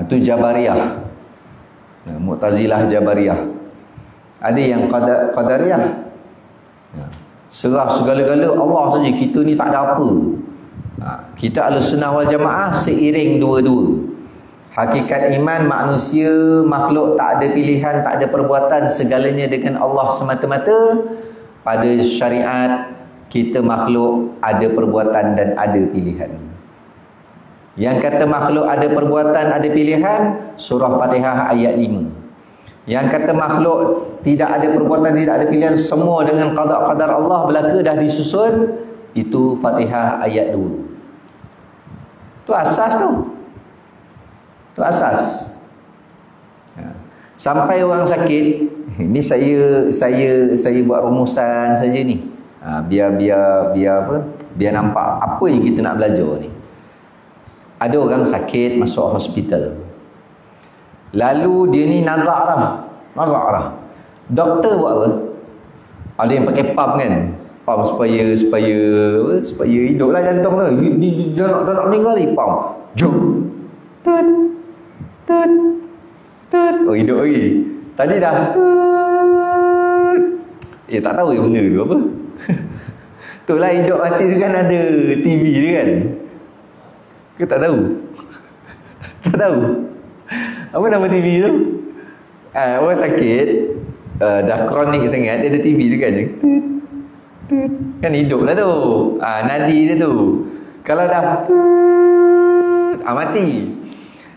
Itu Jabariyah. Mu'tazilah Jabariyah. Ada yang Qadariyah. Serah segala-gala Allah saja, kita ni tak ada apa. Kita Ahlussunnah wal Jamaah seiring dua-dua. Hakikat iman, manusia, makhluk tak ada pilihan, tak ada perbuatan, segalanya dengan Allah semata-mata. Pada syariat, kita makhluk ada perbuatan dan ada pilihan. Yang kata makhluk ada perbuatan, ada pilihan, surah Fatihah ayat 5. Yang kata makhluk tidak ada perbuatan, tidak ada pilihan, semua dengan qada-qadar Allah belaka dah disusun, itu Fatihah ayat 2. Itu asas tu. Itu asas. Sampai orang sakit, ini saya buat rumusan saja ni. Biar apa? Biar nampak apa yang kita nak belajar ni. Ada orang sakit masuk hospital. Lalu dia ni nazarah. Doktor buat apa? Ada yang pakai pump kan? Pump supaya hiduplah jantung tu. Dia nak meninggal ni pump. Jom. Tut. Oh, hidup lagi. Tadi dah tut. Tak tahu yang benda tu apa. Itulah hidup mati tu kan ada TV dia kan. Kau tak tahu? Tak tahu? Apa nama TV tu? Orang sakit dah kronik sangat, dia ada TV tu kan. Tut. Kan hidup lah tu. Nadi dia tu. Kalau dah tut, mati.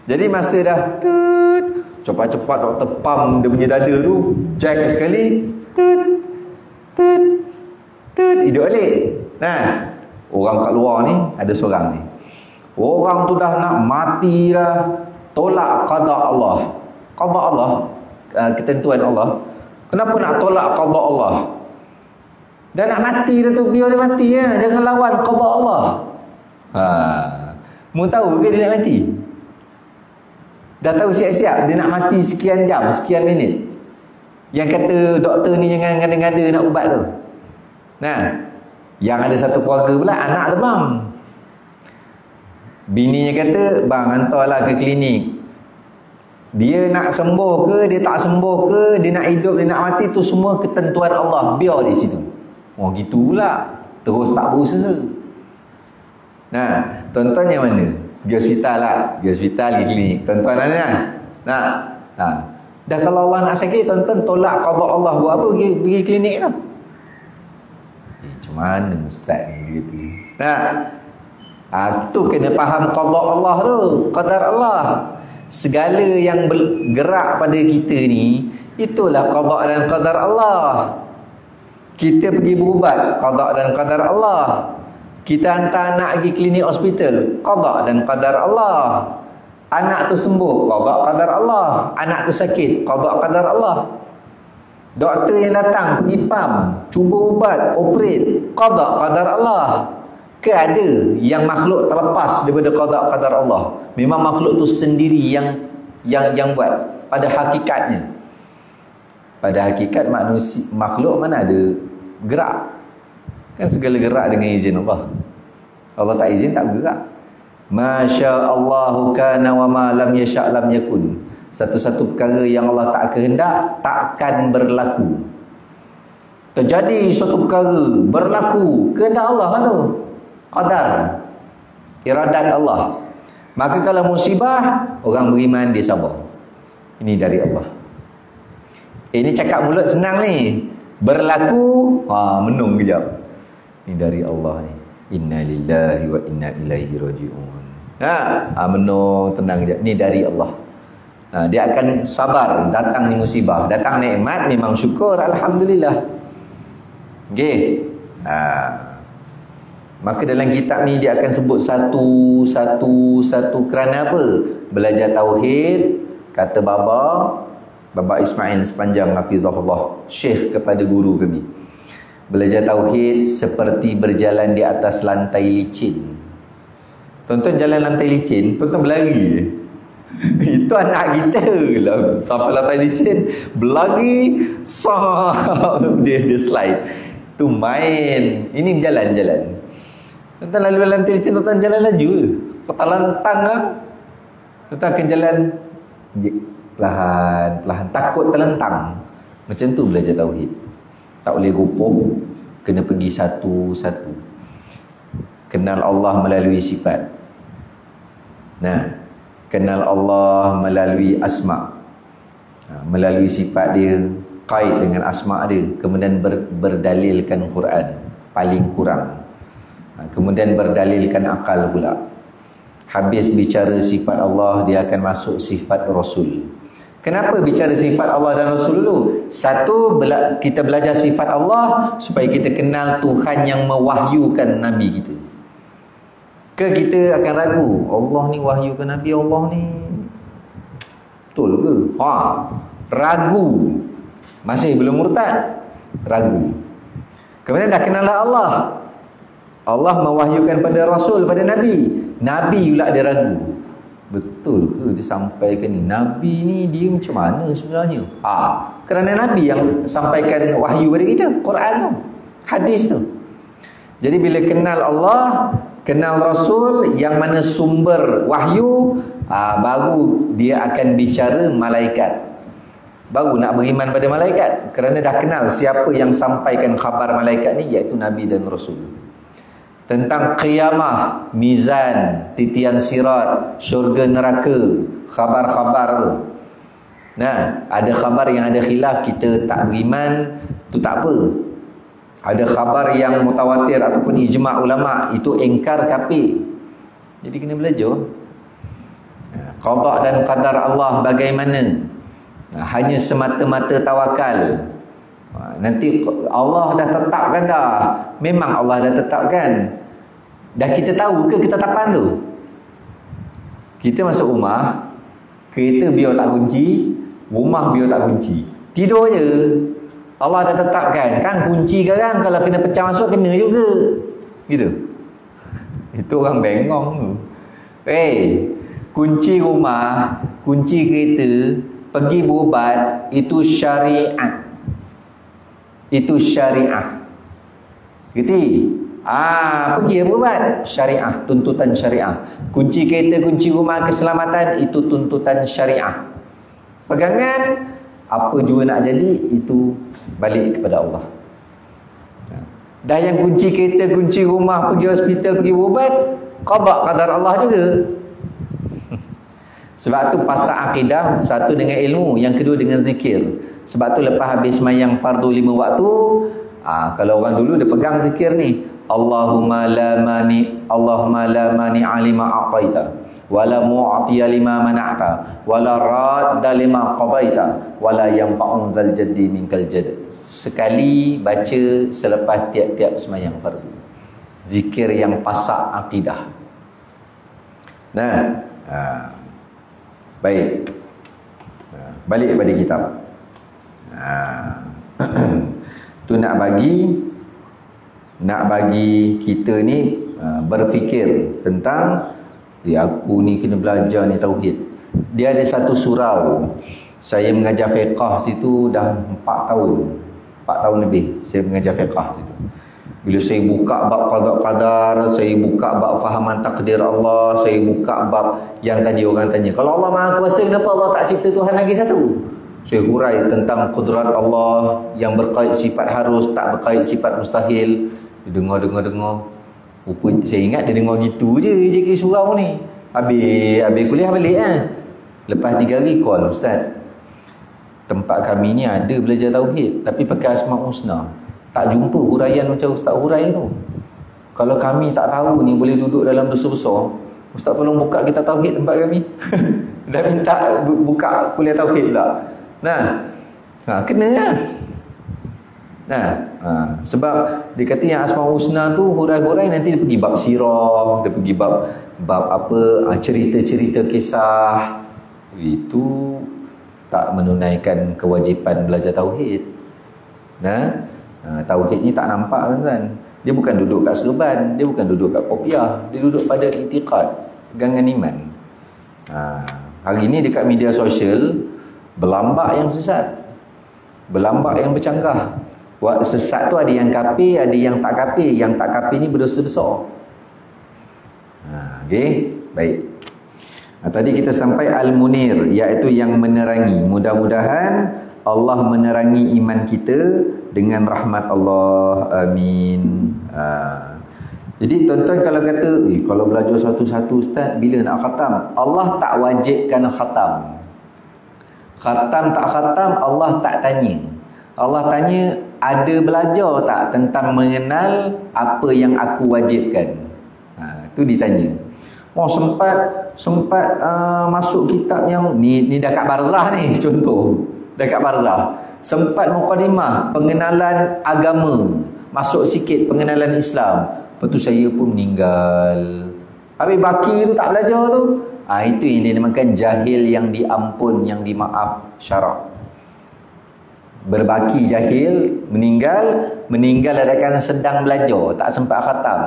Jadi masa dah tut, cepat-cepat doktor pump dia punya dada tu, jack sekali, tut, hidup balik. Nah, orang kat luar ni ada seorang ni. Orang tu dah nak mati dah, tolak qada Allah. Qada Allah, ketentuan Allah. Kenapa nak tolak qada Allah? Dah nak mati dah tu, biar dia mati ya. Jangan lawan qada Allah. Mu tahu ke dia nak mati? Dah tahu siap-siap dia nak mati sekian jam, sekian minit. Yang kata doktor ni jangan ngada-ngada nak ubat tu. Nah, yang ada satu keluarga pula anak demam. Bininya kata, bang hantarlah ke klinik. Dia nak sembuh ke, dia tak sembuh ke, dia nak hidup, dia nak mati, tu semua ketentuan Allah. Biar di situ. Oh gitu pula. Terus tak berusaha. Nah, tuan-tuan yang mana? Pergi hospital lah. Pergi hospital, pergi klinik. Tuan-tuan mana kan? Nah. Dah kalau Allah nak sakit, tuan-tuan tolak qada Allah. Buat apa pergi klinik tu? Macam mana ustaz ni gitu. Nah, tu kena faham qada Allah tu. Qadar Allah. Segala yang bergerak pada kita ni, itulah qada dan qadar Allah. Kita pergi berubat, qada dan qadar Allah. Kita hantar anak pergi klinik hospital, qada dan qadar Allah. Anak tu sembuh, qada qadar Allah. Anak tu sakit, qada qadar Allah. Doktor yang datang pergi pam, cuba ubat, operate, qada qadar Allah. Ke ada yang makhluk terlepas daripada qada qadar Allah? Memang makhluk tu sendiri yang yang buat pada hakikatnya. Pada hakikat manusia, makhluk mana ada gerak? Kan segala gerak dengan izin Allah. Allah tak izin tak bergerak. Masya-Allahu kana wa ma lam yasha' lam yakun. Satu-satu perkara yang Allah tak kehendak takkan berlaku. Terjadi suatu perkara berlaku kehendak Allah kan tu. Qadar. Iradat Allah. Maka kalau musibah, orang beriman dia sabar. Ini dari Allah. Ini cakap mulut senang ni. Berlaku, menung kejap. Ini dari Allah ni. Inna lillahi wa inna ilaihi raji'un. Menung, tenang kejap. Ini dari Allah. Dia akan sabar datang ni musibah. Datang nikmat memang syukur, alhamdulillah. Okey. Maka dalam kitab ni dia akan sebut satu kerana apa? Belajar tauhid, kata Baba Ismail sepanjang hafizahullah, syekh kepada guru kami. Belajar tauhid seperti berjalan di atas lantai licin. Tonton jalan lantai licin, tonton berlari. Itu anak kita lah. Sampai lantai licin, berlari, dia slide. Tu main. Ini jalan-jalan. Tonton lalu lantai licin, tonton jalan laju. Kota lantang lah. Tonton akan jalan perlahan, takut terlentang. Macam tu belajar tauhid. Tak boleh gupuh, kena pergi satu-satu. Kenal Allah melalui sifat. Kenal Allah melalui asma. Melalui sifat dia, kait dengan asma dia. Kemudian berdalilkan Quran, paling kurang. Kemudian berdalilkan akal pula. Habis bicara sifat Allah, dia akan masuk sifat Rasul. Kenapa bicara sifat Allah dan Rasul dulu? Satu, kita belajar sifat Allah supaya kita kenal Tuhan yang mewahyukan Nabi kita. Ke kita akan ragu, Allah ni wahyukan Nabi Allah ni betul ke? Ragu. Masih belum murtad, ragu. Kemudian dah kenal Allah. Allah mewahyukan pada Rasul, pada Nabi. Nabi pula dia ragu. Betul ke dia sampaikan ni? Nabi ni dia macam mana sebenarnya? Kerana Nabi yang sampaikan wahyu pada kita, Quran tu, hadis tu. Jadi bila kenal Allah, kenal Rasul yang mana sumber wahyu, baru dia akan bicara malaikat. Baru nak beriman pada malaikat. Kerana dah kenal siapa yang sampaikan khabar malaikat ni, iaitu Nabi dan Rasul. Tentang qiyamah, mizan, titian sirat, syurga neraka, khabar-khabar tu. Ada khabar yang ada khilaf, kita tak beriman, tu tak apa. Ada khabar yang mutawatir ataupun ijma' ulama', itu ingkar kafir. Jadi kena belajar. Qada dan qadar Allah bagaimana? Hanya semata-mata tawakal. Nanti Allah dah tetapkan dah. Memang Allah dah tetapkan. Dah kita tahu ke kita tapan tu? Kita masuk rumah, kereta biar tak kunci, rumah biar tak kunci. Tidur je. Allah dah tetapkan. Kan kunci sekarang kalau kena pecah masuk kena juga. Gitu. Itu orang bengong tu. Kunci rumah, kunci kereta, pergi berubat, itu syariat. Itu syariah. Gerti? Pergi berubat, syariah, tuntutan syariah. Kunci kereta, kunci rumah, keselamatan, itu tuntutan syariah. Pegangan, apa juga nak jadi, itu balik kepada Allah. Dah yang kunci kereta, kunci rumah, pergi hospital, pergi berubat, qada qadar Allah juga. Sebab tu pasal akidah, satu dengan ilmu, yang kedua dengan zikir. Sebab tu lepas habis sembahyang fardu 5 waktu, kalau orang dulu dia pegang zikir ni, Allahumma la mani alima a'taita wala mu'tiya lima mana'ta wala radda lima qadaita wala yanfa'un dzal jaddi minkal jadd. Sekali baca selepas tiap-tiap sembahyang fardu. Zikir yang pasak akidah. Baik. Balik kepada kitab. Tu nak bagi kita ni berfikir tentang aku ni kena belajar ni tauhid. Dia ada satu surau. Saya mengajar fiqh situ dah 4 tahun. 4 tahun lebih saya mengajar fiqh situ. Bila saya buka bab qada-qadar, saya buka bab fahaman takdir Allah, saya buka bab yang tadi orang tanya, kalau Allah Maha Kuasa, kenapa Allah tak cipta Tuhan lagi satu? Saya hurai tentang kudrat Allah yang berkait sifat harus, tak berkait sifat mustahil. Dia dengar. Rupanya saya ingat dia dengar gitu je JK surau ni. Habis kuliah balik kan. Lepas 3 hari call, Ustaz, tempat kami ni ada belajar tauhid tapi pakai Asma' Husna. Tak jumpa huraian macam Ustaz hurai tu. Kalau kami tak tahu ni boleh duduk dalam dosa besar, Ustaz tolong buka kita tauhid tempat kami. Dah minta buka kuliah tauhid pula. Kena lah. Sebab dia kata yang Asma' Husna tu hurai-hurai nanti dia pergi bab sirah, dia pergi bab apa, cerita-cerita kisah. Itu tak menunaikan kewajipan belajar tauhid. Tauhid ni tak nampak tuan-tuan. Dia bukan duduk kat serban, dia bukan duduk kat kopiah, dia duduk pada i'tiqad, pegangan iman. Hari ni dekat media sosial berlambak yang sesat, berlambak yang bercanggah. Sesat tu ada yang kafir, ada yang tak kafir. Yang tak kafir ni berdosa besar. Okey, baik. Tadi kita sampai Al-Munir, iaitu yang menerangi. Mudah-mudahan Allah menerangi iman kita dengan rahmat Allah. Amin. Jadi tuan-tuan kalau kata, kalau belajar satu-satu Ustaz, bila nak khatam? Allah tak wajibkan khatam. Khatam tak khatam, Allah tak tanya. Allah tanya, ada belajar tak tentang mengenal apa yang aku wajibkan? Itu ditanya. Sempat masuk kitab yang ni dekat barzah ni, contoh. Dekat barzah. Sempat mukadimah pengenalan agama. Masuk sikit pengenalan Islam. Lepas tu saya pun meninggal. Habis baki tu tak belajar tu. Itu yang dinamakan jahil yang diampun, yang dimaaf syarak. Berbaki jahil, meninggal adakan sedang belajar, tak sempat khatam.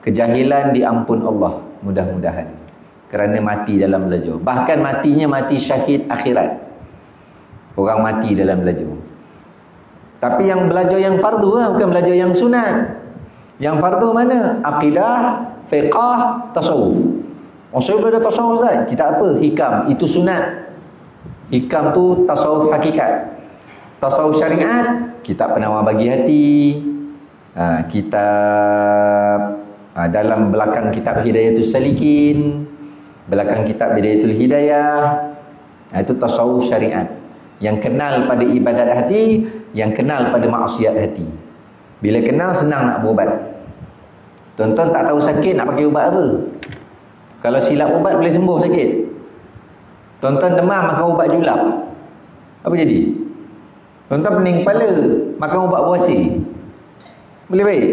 Kejahilan diampun Allah, mudah-mudahan. Kerana mati dalam belajar. Bahkan matinya mati syahid akhirat. Orang mati dalam belajar. Tapi yang belajar yang fardu lah, bukan belajar yang sunat. Yang fardu mana? Aqidah, fiqah, tasawuf. Saya belajar tasawuf Ustaz. Kita apa? Hikam. Itu sunat. Hikam tu tasawuf hakikat. Tasawuf syariat, kitab penawar bagi hati. Kitab dalam belakang kitab Hidayatul Salikin, belakang kitab Bidayatul Hidayah. Itu tasawuf syariat. Yang kenal pada ibadat hati, yang kenal pada maksiat hati. Bila kenal, senang nak berubat. Tuan-tuan tak tahu sakit, nak pakai ubat apa? Kalau silap ubat boleh sembuh sakit. Tuan-tuan demam, makan ubat julap, apa jadi? Tuan-tuan pening kepala, makan ubat buasi, boleh baik?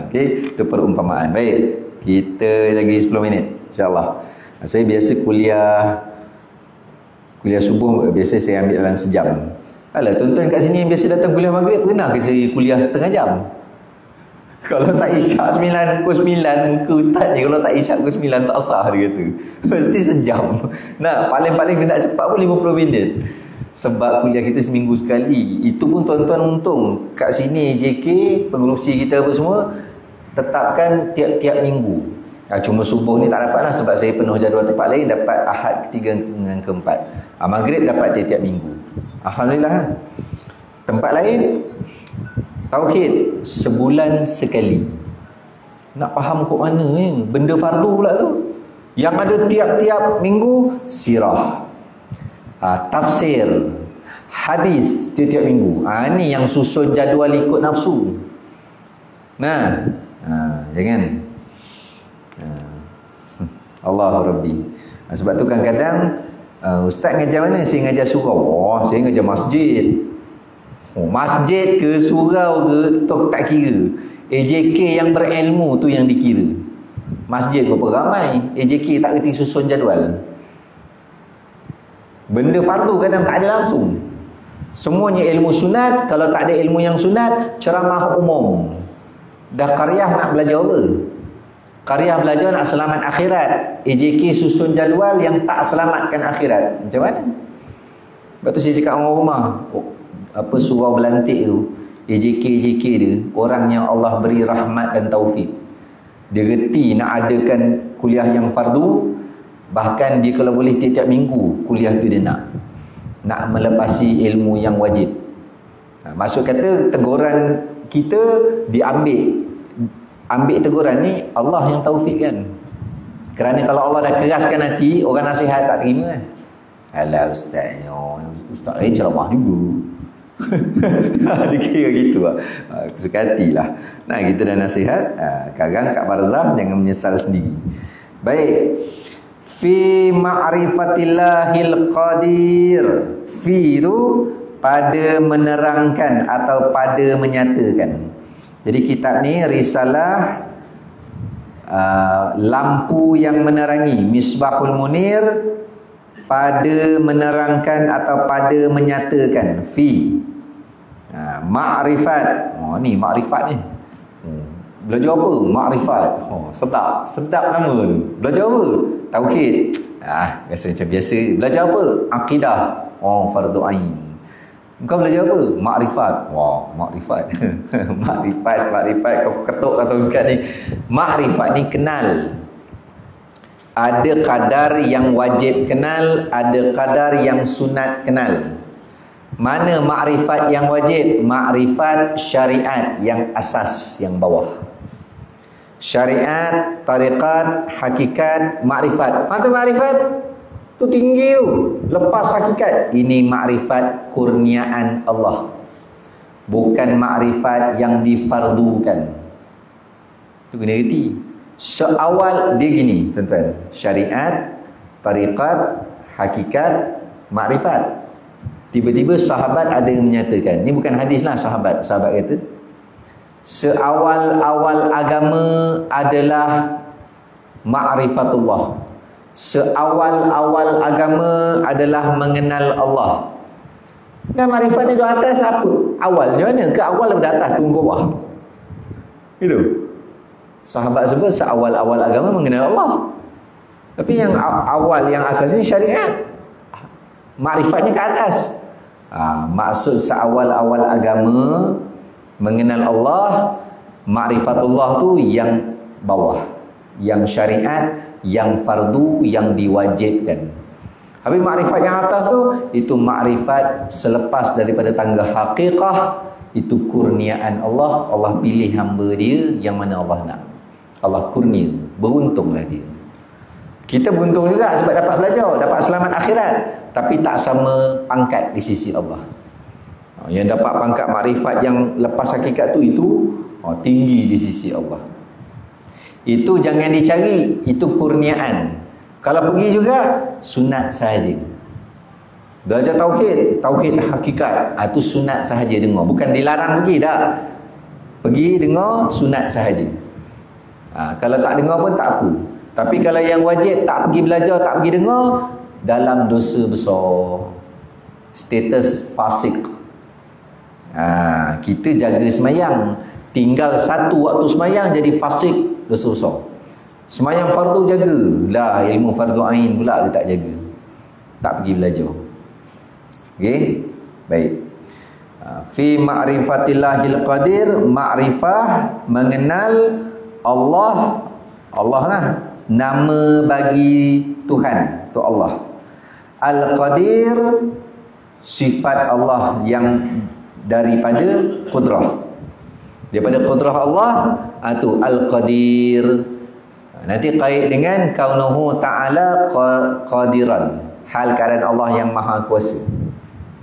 Okey, itu perumpamaan. Baik, kita lagi 10 minit insya-Allah. Saya biasa kuliah subuh, biasa saya ambil dalam sejam. Alah, tuan-tuan kat sini yang biasa datang kuliah maghrib, pernah ke saya kuliah setengah jam? Kalau tak isyak 9, pukul 9, muka ustaz ni kalau tak isyak pukul 9 tak sah, dia kata. Mesti sejam. Nah, paling-paling nak cepat pun 50 minit. Sebab kuliah kita seminggu sekali. Itu pun tuan-tuan untung. Kat sini JK, pengurusi kita apa semua, tetapkan tiap-tiap minggu. Cuma subuh ni tak dapat lah, sebab saya penuh jadual tempat lain. Dapat Ahad ketiga dengan keempat. Maghrib dapat tiap-tiap minggu. Alhamdulillah. Tempat lain, tauhid sebulan sekali. Nak faham kok mana ni? Benda fardu pula tu. Yang ada tiap-tiap minggu, sirah, tafsir, hadis tiap-tiap minggu. Ni yang susun jadual ikut nafsu. Jangan. Allahu Rabbi. Sebab tu kadang-kadang ustaz ngajar mana? Saya ngajar surau. Saya ngajar masjid. Masjid ke surau ke tu tak kira. AJK yang berilmu tu yang dikira. Masjid berapa ramai, AJK tak kerti susun jadual. Benda fardu kadang tak ada langsung. Semuanya ilmu sunat. Kalau tak ada ilmu yang sunat, ceramah umum. Dah qaryah nak belajar apa? Qariah belajar nak selamat akhirat, AJK susun jadual yang tak selamatkan akhirat. Macam mana? Lepas tu saya cakap orang rumah, surau belantik tu, AJK dia orang yang Allah beri rahmat dan taufik. Dia reti nak adakan kuliah yang fardu, bahkan dia kalau boleh tiap-tiap minggu kuliah tu dia nak melepasi ilmu yang wajib. Maksud kata teguran kita ambil teguran ni Allah yang taufik kan. Kerana kalau Allah dah keraskan hati, orang nasihat tak terima kan. Alah ustaz, ustaz ceramah juga. Dia kira gitu lah. Suka hatilah. Nah kita dah nasihat, kadang kat barzah jangan menyesal sendiri. Baik. Fi ma'rifatillahil qadir. Fi itu pada menerangkan atau pada menyatakan. Jadi kitab ni risalah lampu yang menerangi, Misbahul Munir, pada menerangkan atau pada menyatakan. Fi ma'rifat. Ni ma'rifat ni. Belajar apa? Ma'rifat. Sedap nama tu. Belajar apa? Tauhid. Biasa macam biasa. Belajar apa? Akidah. Fardu ain. Kau belajar apa? Makrifat. Makrifat. Makrifat. Kau ketuk atau bukan ni. Makrifat ni kenal. Ada kadar yang wajib kenal, ada kadar yang sunat kenal. Mana makrifat yang wajib? Makrifat syariat yang asas, yang bawah. Syariat, tariqat, hakikat, makrifat. Mana makrifat? Tu tinggi tu, lepas hakikat. Ini makrifat kurniaan Allah, bukan makrifat yang difardukan. Tu kena reti. Seawal dia gini tuan-tuan, syariat, tariqat, hakikat, makrifat. Tiba-tiba sahabat ada yang menyatakan, ni bukan hadis lah, sahabat kata, seawal-awal agama adalah ma'rifatullah. Seawal-awal agama adalah mengenal Allah. Dan makrifat ni di atas apa? Awal di mana? Ke awal daripada atas turun ke bawah. Gitu. Sahabat sebut seawal-awal agama mengenal Allah. Tapi yang awal, yang asasnya syariat. Makrifatnya ke atas. Maksud seawal-awal agama mengenal Allah, makrifatullah tu yang bawah, yang syariat, yang fardu, yang diwajibkan. Habis makrifat yang atas tu, itu makrifat selepas daripada tangga hakikah. Itu kurniaan Allah. Allah pilih hamba dia yang mana Allah nak. Allah kurnia, beruntunglah dia. Kita beruntung juga sebab dapat belajar, dapat selamat akhirat, tapi tak sama pangkat di sisi Allah. Yang dapat pangkat makrifat yang lepas hakikat tu, itu tinggi di sisi Allah. Itu jangan dicari, itu kurniaan. Kalau pergi juga sunat sahaja. Belajar tauhid hakikat, itu sunat sahaja dengar, bukan dilarang pergi dah. Pergi dengar sunat sahaja. Kalau tak dengar pun tak apa. Tapi kalau yang wajib tak pergi belajar, tak pergi dengar, dalam dosa besar, status fasik. Kita jaga semayang, tinggal satu waktu semayang jadi fasik, dosa besar. Semayang fardu jaga lah, ilmu fardu ain pula dia tak jaga, tak pergi belajar. Okey, baik. Fi ma'rifatillahil qadir, ma'rifah mengenal Allah. Allah lah nama bagi Tuhan, tu Allah. Al-Qadir sifat Allah yang daripada qudrah. Daripada qudrah Allah, tu Al-Qadir. Nanti kait dengan kaunuhu ta'ala qadiran, hal keadaan Allah yang maha kuasa.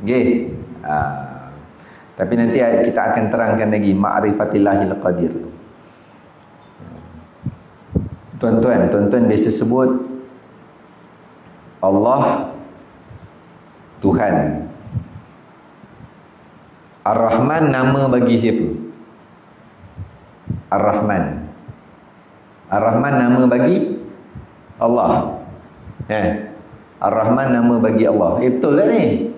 Okey. Tapi nanti kita akan terangkan lagi ma'rifatillahil qadir. Tuan-tuan biasa sebut Allah Tuhan. Ar-Rahman nama bagi siapa? Ar-Rahman. Ar-Rahman nama bagi Allah. Ar-Rahman nama bagi Allah. Betul tak ni?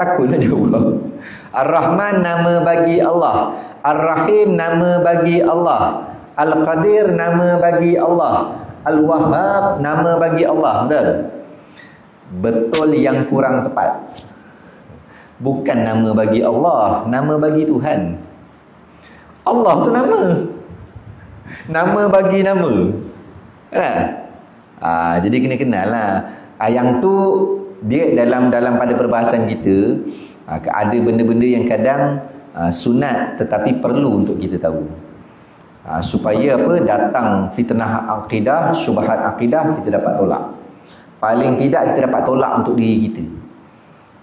Takutlah jawab. Ar-Rahman nama bagi Allah. Ar-Rahim nama bagi Allah. Al-Qadir nama bagi Allah, Al-Wahhab nama bagi Allah. Betul? Betul yang kurang tepat. Bukan nama bagi Allah, nama bagi Tuhan. Allah tu nama. Nama bagi nama. Jadi kena kenal lah. Yang tu dia dalam pada perbahasan kita, ada benda-benda yang kadang sunat tetapi perlu untuk kita tahu. Supaya apa, datang fitnah akidah, syubhat akidah, kita dapat tolak. Paling tidak kita dapat tolak untuk diri kita.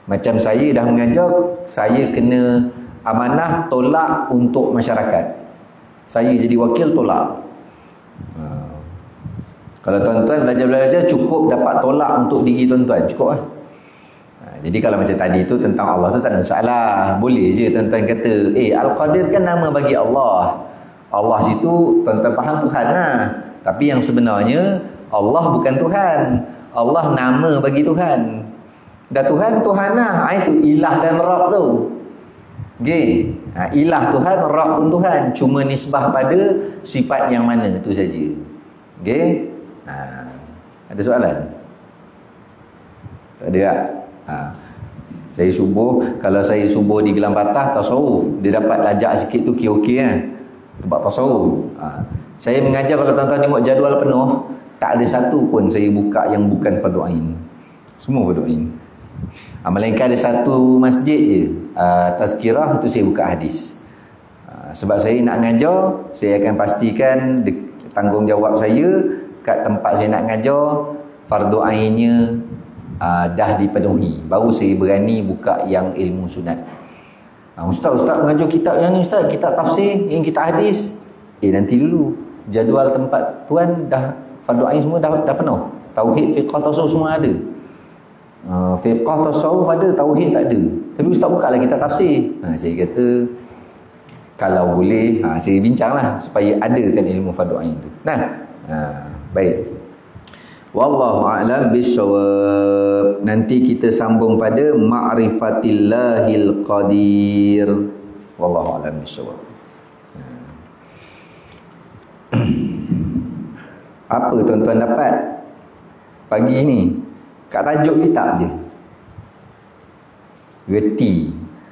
Macam saya dah mengajar, saya kena amanah tolak untuk masyarakat. Saya jadi wakil tolak. Kalau tuan-tuan belajar-belajar, cukup dapat tolak untuk diri tuan-tuan, cukup lah. Jadi kalau macam tadi tu tentang Allah tu tak ada masalah. Boleh je tuan-tuan kata, Al-Qadir kan nama bagi Allah. Allah situ tuan-tuan faham Tuhan lah. Tapi yang sebenarnya Allah bukan Tuhan. Allah nama bagi Tuhan. Dah Tuhan, Tuhan lah. Itu ilah dan Rabb tu. Okay. Ilah Tuhan, Rabb pun Tuhan. Cuma nisbah pada sifat yang mana tu saja. Okay. Ada soalan? Tak ada tak? Saya subuh, kalau saya subuh di Gelang Patah tasawuf, dia dapat lajak sikit tu okey kan, tempat tasawuf. Saya mengajar, kalau tuan-tuan tengok jadual penuh, tak ada satu pun saya buka yang bukan fardu ain. Semua fardu ain. Melainkan ada satu masjid je, tazkirah, itu saya buka hadis. Sebab saya nak ngajar, saya akan pastikan tanggungjawab saya kat tempat saya nak ngajar fardu ainnya dah dipenuhi, baru saya berani buka yang ilmu sunat. Ustaz mengajar kitab yang ni, ustaz, kitab tafsir, yang kitab hadis. Nanti dulu, jadual tempat tuan dah fardu ain semua dah penuh. Tauhid, fiqh, tasawuf semua ada. Fiqh, tasawuf ada, tauhid tak ada. Tapi ustaz buka lah kitab tafsir. Saya kata kalau boleh, saya bincanglah supaya adakan ilmu fardu ain tu. Baik. Wallahu a'lam bissawab. Nanti kita sambung pada ma'rifatillahil qadir. Wallahu a'lam bissawab. Apa tuan-tuan dapat pagi ni? Kat tajuk kitab je. Reti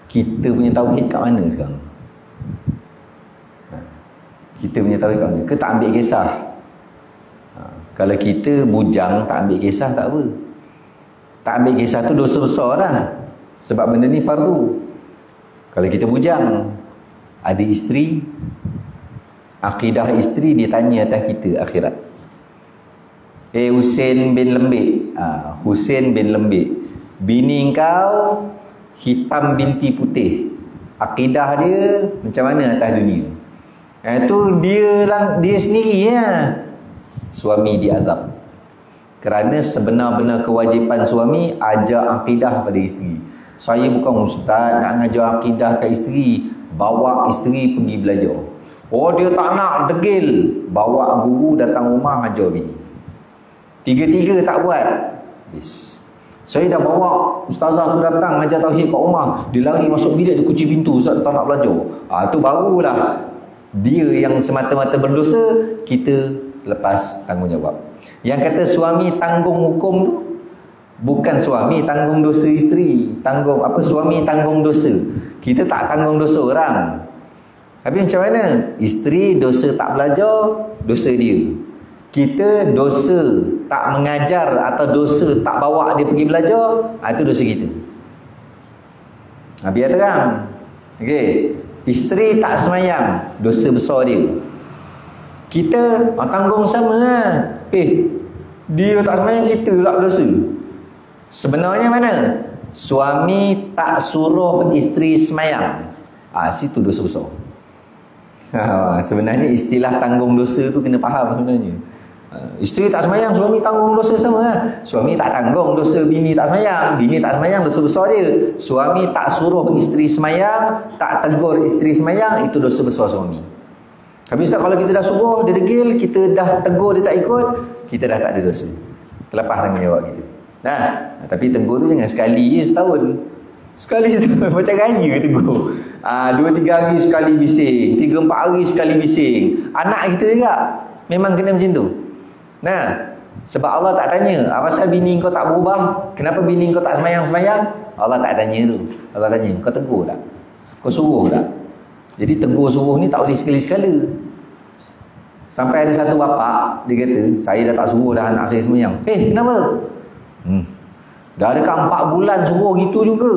kita punya tauhid kat mana sekarang? Kita punya tauhid kat mana? Ke tak ambil kisah? Kalau kita bujang tak ambil kisah tak apa. Tak ambil kisah tu dosa besar dah. Sebab benda ni fardu. Kalau kita bujang, ada isteri, akidah isteri dia tanya atas kita akhirat. Husain bin Lembik, Husain bin Lembik, bini kau hitam binti putih, akidah dia macam mana atas dunia? Itu dia sendiri ya. Suami diazab. Kerana sebenar-benar kewajipan suami ajar akidah pada isteri. Saya bukan ustaz nak ngajar akidah kat isteri, bawa isteri pergi belajar. Dia tak nak, degil. Bawa guru datang rumah ajar bini. Tiga-tiga tak buat. Saya dah bawa ustazah tu datang ajar tauhid kat rumah, dia lari masuk bilik, dia kunci pintu, ustaz tak nak belajar. Tu barulah dia yang semata-mata berdosa, kita lepas tanggungjawab. Yang kata suami tanggung hukum tu, bukan suami tanggung dosa isteri. Suami tanggung dosa. Kita tak tanggung dosa orang. Tapi macam mana? Isteri dosa tak belajar, dosa dia. Kita dosa tak mengajar atau dosa tak bawa dia pergi belajar, itu dosa kita. Biar terang. Okey. Isteri tak semayang, dosa besar dia. Kita tanggung sama lah. Dia tak semayang, kita pula berdosa. Sebenarnya mana? Suami tak suruh isteri semayang, situ dosa besar. Sebenarnya istilah tanggung dosa tu kena faham sebenarnya. Isteri tak semayang, suami tanggung dosa sama lah. Suami tak tanggung dosa bini tak semayang, bini tak semayang, dosa besar dia. Suami tak suruh isteri semayang, tak tegur isteri semayang, itu dosa besar suami. Tapi Ustaz, kalau kita dah suruh, dia degil, kita dah tegur, dia tak ikut, kita dah tak ada dosa. Terlepas tanggungjawab kita. Tapi tegur tu jangan sekali je setahun. Sekali macam raya tegur. 2-3 hari sekali bising, 3-4 hari sekali bising. Anak kita juga memang kena macam tu. Nah, sebab Allah tak tanya, apa pasal bini kau tak berubah? Kenapa bini kau tak semayang-semayang? Allah tak tanya tu. Allah tanya, kau tegur tak? Kau suruh tak? Jadi tegur suruh ni tak boleh sekali-sekala. Sampai ada satu bapa, dia kata, saya dah tak suruh dah anak saya semayang. Kenapa? Dah dekat 4 bulan suruh gitu juga.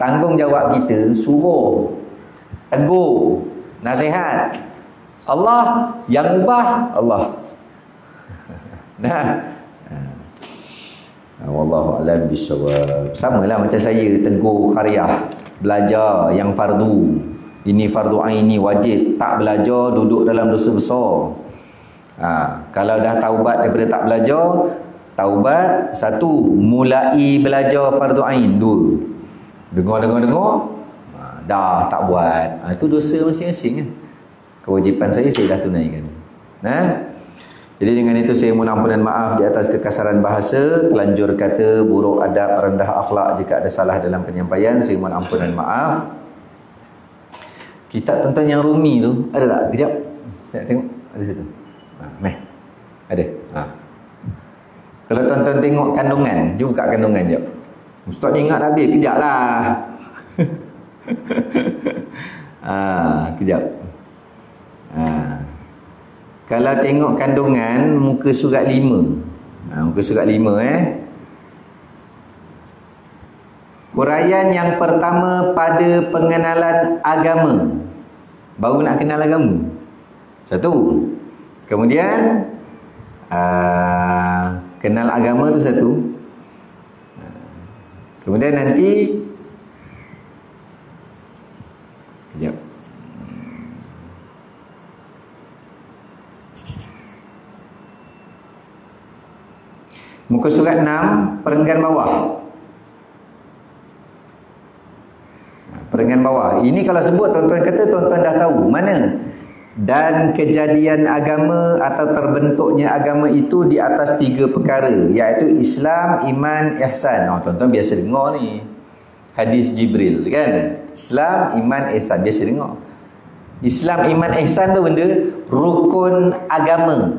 Tanggungjawab kita suruh, tegur, nasihat. Allah yang ubah, Allah. Nah, wallahu a'lam bissawab. Samalah macam saya tegur qaryah belajar yang fardu. Ini fardu ain, ini wajib. Tak belajar duduk dalam dosa besar. Kalau dah taubat daripada tak belajar, taubat 1, mulai belajar fardu ain 2. Dengar dah tak buat. Itu dosa masing-masing kan. Kewajipan saya dah tunaikan. Jadi dengan itu saya mohon ampunan maaf di atas kekasaran bahasa, telanjur kata, buruk adab, rendah akhlak. Jika ada salah dalam penyampaian, saya mohon ampunan maaf. Kitab tentang yang Rumi tu ada tak? Kejap saya tengok. Ada situ. Ada. Kalau tuan-tuan tengok kandungan, jom buka kandungan jap. Ustaz ni ingat habis. Kejap lah. Kejap. Kalau tengok kandungan, muka surat 5. Muka surat 5 Huraian yang pertama pada pengenalan agama. Baru nak kenal agama. 1. Kemudian kenal agama tu 1. Kemudian nanti kejap. Muka surat 6, perenggan bawah. Perenggan bawah. Ini kalau sebut tuan-tuan kata tuan-tuan dah tahu mana. Dan kejadian agama atau terbentuknya agama itu di atas 3 perkara, iaitu Islam, iman, ihsan. Tuan-tuan biasa dengar ni hadis Jibril kan. Islam, iman, ihsan, biasa dengar. Islam, iman, ihsan tu benda rukun agama.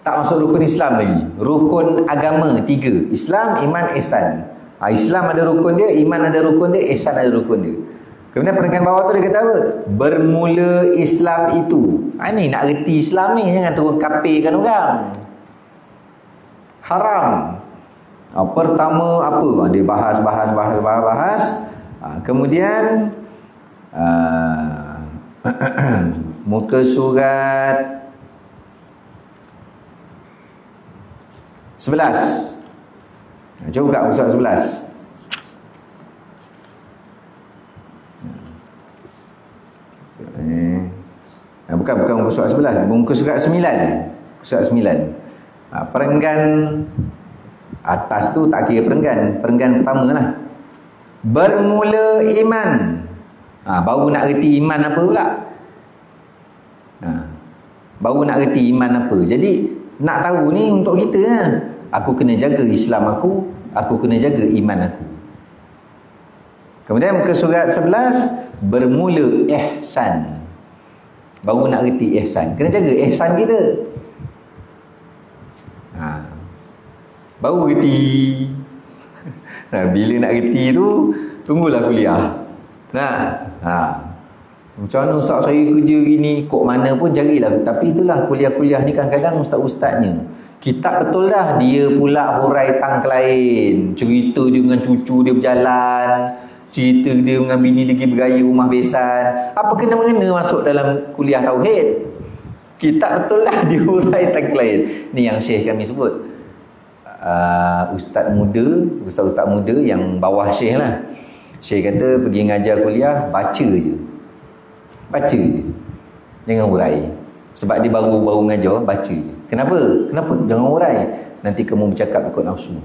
Tak masuk rukun Islam lagi. Rukun agama 3. Islam, iman, ihsan. Islam ada rukun dia, iman ada rukun dia, ihsan ada rukun dia. Kemudian perenggan bawah tu dia kata apa? Bermula Islam itu. Ni nak reti Islam ni, jangan terus kafirkan orang. Haram. Pertama apa? Dia bahas. Kemudian muka surat 11. Cuba buka muka surat 11. Bukan muka surat 11, muka surat 9. Surat 9. Perenggan atas tu tak kira perenggan. Perenggan pertama lah. Bermula iman. Baru nak reti iman apa pula. Baru nak reti iman apa. Jadi nak tahu ni untuk kita lah. Aku kena jaga Islam aku kena jaga iman aku. Kemudian muka surat 11, bermula ihsan. Baru nak reti ihsan. Kena jaga ihsan kita. Baru reti. Bila nak reti tu, tunggulah kuliah. Macam mana ustaz saya kerja gini, kok mana pun carilah. Tapi itulah kuliah-kuliah ni kadang-kadang ustaz-ustaznya kitab betul dah, dia pula hurai tang lain. Cerita dia dengan cucu dia berjalan, cerita dia dengan bini dia pergi bergaya rumah besan. Apa kena-mengena masuk dalam kuliah tauhid? Kitab betul dah, dia hurai tang lain. Ni yang syekh kami sebut. Ustaz muda yang bawah syekh lah. Syekh kata pergi ngajar kuliah, baca je. Jangan hurai. Sebab dia baru ngajar, baca je. Kenapa jangan hurai? Nanti kamu bercakap ikut nafsu.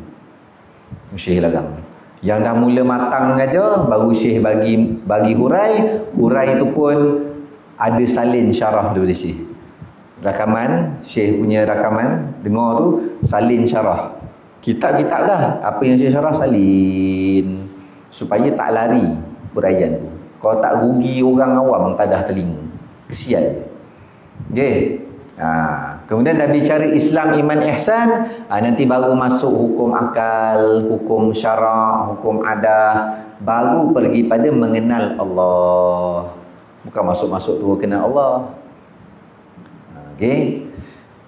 Syekh larang. Yang dah mula matang mengajar, baru syekh bagi hurai. Hurai itu pun ada salin syarah daripada syekh. Rakaman, syekh punya rakaman, dengar tu salin syarah. Kitab-kitab dah. Apa yang syekh syarah salin. supaya tak lari huraian tu. Kalau tak rugi orang awam tadah telinga. Kesian. Okey. Kemudian dah bicara Islam, iman, ihsan, nanti baru masuk hukum akal, hukum syarak, hukum adah, baru pergi pada mengenal Allah. Bukan masuk-masuk tu kenal Allah. Okey.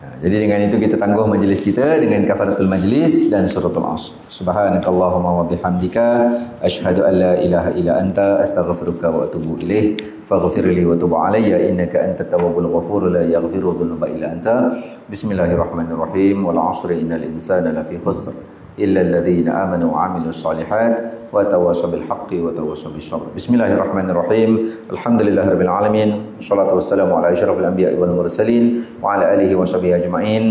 Jadi dengan itu kita tangguh majlis kita dengan kafaratul majlis dan suratul Asr. Subhanakallahumma wa bihamdika asyhadu an la ilaha illa anta astaghfiruka wa atubu ilaik. Faghfir li wa tub alayya innaka antat tawwabul ghafur la yaghfiru dhunuba illa anta. Bismillahirrahmanirrahim. Wal 'asri innal insana lafi khusr illa alladhina amanu wa 'amilus solihat wa tawassaw bil haqqi wa tawassaw bis sabr. Bismillahirrahmanirrahim. Alhamdulillahirabbil alamin. Wassalatu wassalamu ala asyrafil anbiya'i wal mursalin wa ala alihi wa sahbihi ajma'in.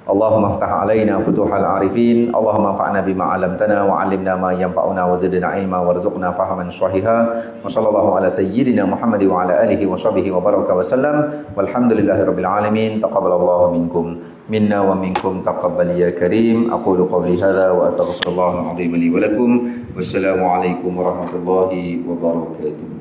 Allahumma aftah alaina futuhal arifin. Allahumma anfa'na bima 'allamtana wa 'allimna ma yanfa'una wa zidna ilma warzuqna fahaman sahiha. Wa sallallahu ala sayyidina Muhammad wa ala alihi wa sahbihi wa baraka wa sallam. Walhamdulillahirabbil alamin. Taqabbalallahu minkum minna wa minkum taqabbal ya karim. Aqulu qawli hadha wa astaghfirullahal azim li wa lakum. Wassalamu alaikum warahmatullahi wabarakatuh.